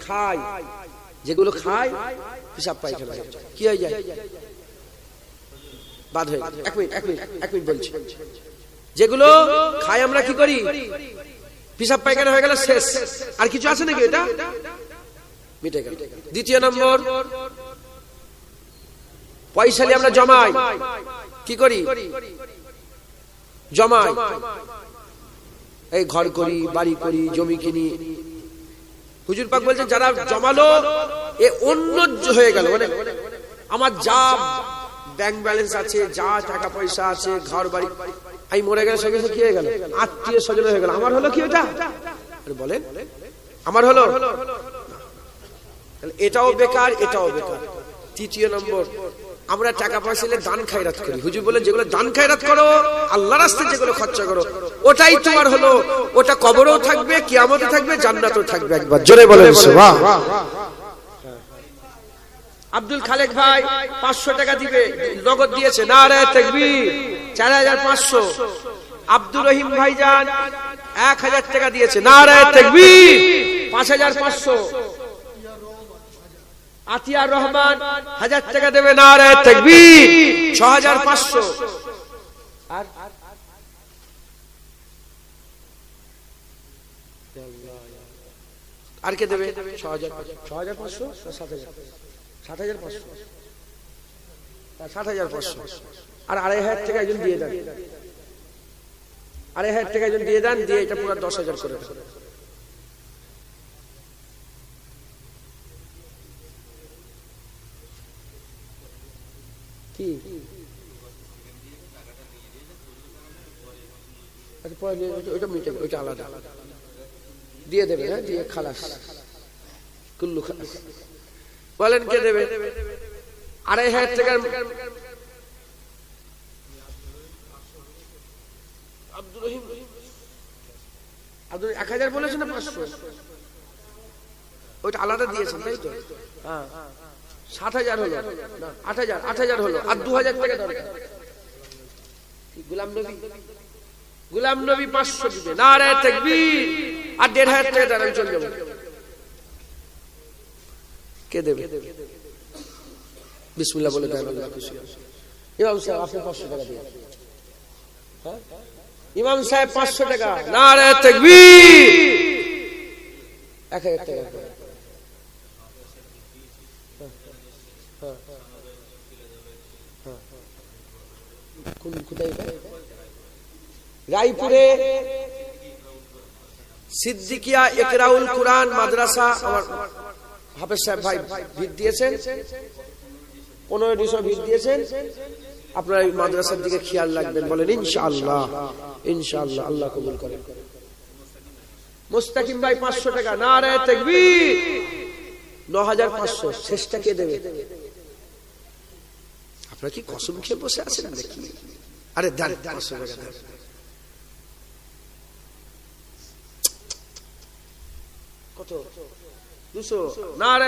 খাই। যেগুলো খাই হিসাব পায়খানা কি হয়ে যায়? বাদ হয়ে। এক মিনিট বলছি। যেগুলো খাই আমরা কি করি? হিসাব পায়খানা হয়ে গেল, শেষ। আর কিছু আছে নাকি? এটা মিটে গেল। দ্বিতীয় নম্বর, পয়সালি আমরা জমাই। কি করি? জমাই। এই ঘর করি, বাড়ি করি, জমি কিনি। হুজুর পাক বলছেন যারা জমালো এ অন্য হয়ে গেল। মানে আমার যা ব্যাংক ব্যালেন্স আছে, যা টাকা পয়সা আছে, ঘর বাড়ি, আমি মরে গেলে সঙ্গে কি হয়ে গেল? আত্মীয় স্বজন হয়ে গেল। আমার হলো কি ওটা? বলেন, আমার হলো? এটাও বেকার, এটাও বেকার। তৃতীয় নম্বর, আমরা টাকা পয়সা দান খায়রাত করি। হুজুর বলে যেগুলো দান খায়রাত করো, আল্লাহর রাস্তায় যেগুলো খরচা করো, ওটাই তোমার হলো। ওটা কবরেও থাকবে, কিয়ামতে থাকবে, জান্নাতেও থাকবে। একবার জোরে বলেন সুবহান। আব্দুল খালেক ভাই 500 টাকা দিবে, নগদ দিয়েছে। নারে তাকবীর। 4,500। আব্দুর রহিম ভাইজান 1,000 টাকা দিয়েছে। নারে তাকবীর। 5,500। আতিয়ার রহমান 1000 টাকা দেবে, নারে তাকবীর। 6500। আর কে দেবে? 6500 7000 7500 7500। আর 2500 টাকা একজন দিয়ে দেন, 2500 টাকা একজন দিয়ে দেন, দিয়ে এটা পুরো 10000 করে দেন। কি ওইটা আলাদা দিয়ে দেবে, হ্যাঁ দিয়ে খালাস, কুল্লু খালাস। বলেন কে দেবে? 2500 টাকা আব্দুর রহিম। 1000 বলেছেন না 500? ওইটা আলাদা দিয়েছেন তাই তো? হ্যাঁ 7000 হলো না 8000 হলো, আর 2000 টাকা দরকার। গোলাম নবী 500 দিবে, নারে তাকবীর। আর 1500 টাকা দাঁড়ান, চলে যাবো। কে দেবে? বিসমিল্লাহ বলে দেন, আল্লাহ খুশি। ইমাম সাহেব আপনি 500 টাকা দিন। হ্যাঁ ইমাম সাহেব 500 টাকা, নারে তাকবীর। 1000 টাকা। রায়পুরে সিদ্দিকিয়া ইকরাউল কুরআন মাদ্রাসা আমার হাফেজ সাহেব ভাই ভিড় দিয়েছেন, 1500 ভিড় দিয়েছেন। আপনারা এই মাদ্রাসার দিকে খেয়াল রাখবেন, বলেন ইনশাআল্লাহ। ইনশাআল্লাহ, আল্লাহ কবুল করেন। মুস্তাকিম ভাই 500 টাকা, নারে তাকবীর। 9500। শেষটা কে দেবে? আপনারা কি কসম খেয়ে বসে আছেন নাকি? আরে দেন 500 টাকা দেন। কত? 200। নারে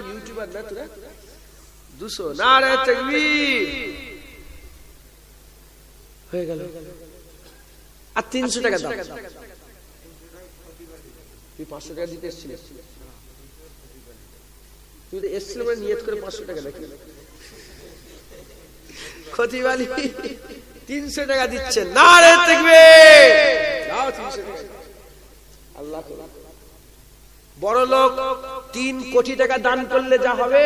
ইউটিউবার না তোরা? 200। নারে তাকবীর। হয়ে গেল। আর 300 টাকা দাও। তুই 500 টাকা দিতে এসেছিস? তুই তো এসেছিল মানে নিয়ত করে 500 টাকা নাকি? খতিবালি 300 টাকা দিচ্ছেন, নারে তাকবীর। দাও 300 টাকা। আল্লাহ বড় লোক 3 কোটি টাকা দান করলে যা হবে,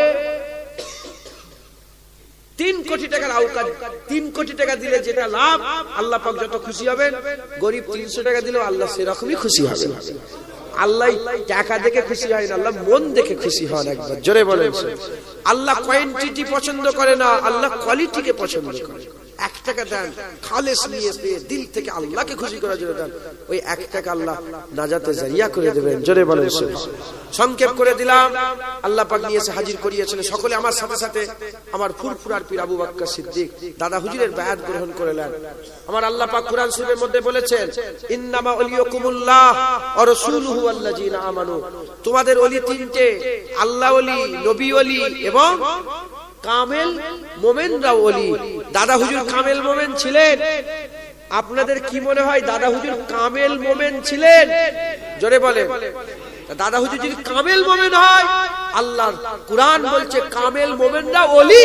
3 কোটি টাকার আওকাত, 3 কোটি টাকা দিলে যেটা লাভ, আল্লাহ পাক যত খুশি হবেন। গরিব 300 টাকা দিলেও আল্লাহ সেরকমই খুশি হবেন। আল্লাহ টাকা দেখে খুশি হয় না, আল্লাহ মন দেখে খুশি হন। একবার জোরে বলেন। আল্লাহ কোয়ান্টিটি পছন্দ করে না, আল্লাহ কোয়ালিটিকে পছন্দ করে। 1 টাকা দেন, খালেস নিয়ে দিল থেকে আল্লাহকে খুশি করার জন্য দেন, ওই 1 টাকা আল্লাহ নাজাতে জারিয়া করে দেবেন। জোরে বলেন। সংক্ষেপ করে দিলাম, আল্লাহ পাক নিয়েছে হাজির করিয়েছেন। সকলে আমার সাথে সাথে আমার ফুরফুরার পীর আবু বকর সিদ্দিক দাদা হুজুরের বায়াত গ্রহণ করলেন। আমার আল্লাহ পাক কুরআন শরীফের মধ্যে বলেছেন, ইন্নামা ওলিয়াকুমুল্লাহ ওয়া রাসূলুহু ওয়াল্লাযিনা আমানু। তোমাদের ওলি 3টে, আল্লাহ ওলি, নবী ওলি এবং কামেল মোমেনরা ওলি। দাদা হুজুর কামেল মোমেন ছিলেন। আপনাদের কি মনে হয় দাদা হুজুর কামেল মোমেন ছিলেন? জোরে বলেন। দাদা হুজুর যদি কামেল মোমেন হয়, আল্লাহর কুরআন বলছে কামেল মোমেনরা ওলি।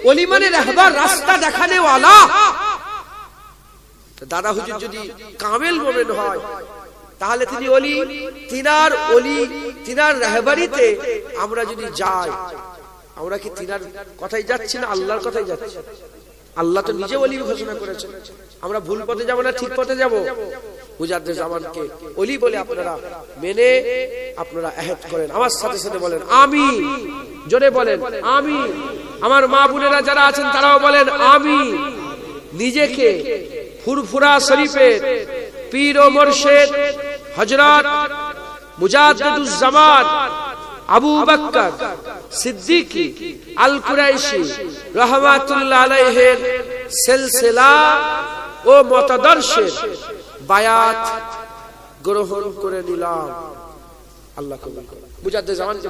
ওলি মানে রাহবার, রাস্তা দেখানে ওয়ালা। দাদা হুজুর যদি কামেল মোমেন হয়, তাহলে তিনি ওলি। তিনার ওলি, তিনার রাহবারিতে আমরা যদি যাই, আমরা কি তিনার কথাই যাচ্ছি না আল্লাহর কথাই যাচ্ছি? আল্লাহ তো নিজে ওলি ঘোষণা করেছেন। আমরা ভুল পথে যাব না ঠিক পথে যাব? মুজাদ্দিদ জামানকে ওলি বলে আপনারা মেনে আপনারা আহত করেন। আমার সাথে সাথে বলেন আমিন। জোরে বলেন আমিন। আমার মা বোনেরা যারা আছেন তারাও বলেন আমিন। নিজেকে ফুরফুরা শরীফের পীর ও মুর্শিদ হযরত মুজাদ্দিদুজ জামান আবু বকর সিদ্দিকী আল কুরাইশি রাহমাতুল্লাহ আলাইহির সিলসিলা ও মতাদর্শের বায়াত গ্রহণ করে নিলাম। আল্লাহ কবুল করুন। মুজাদ্দিদ জামানকে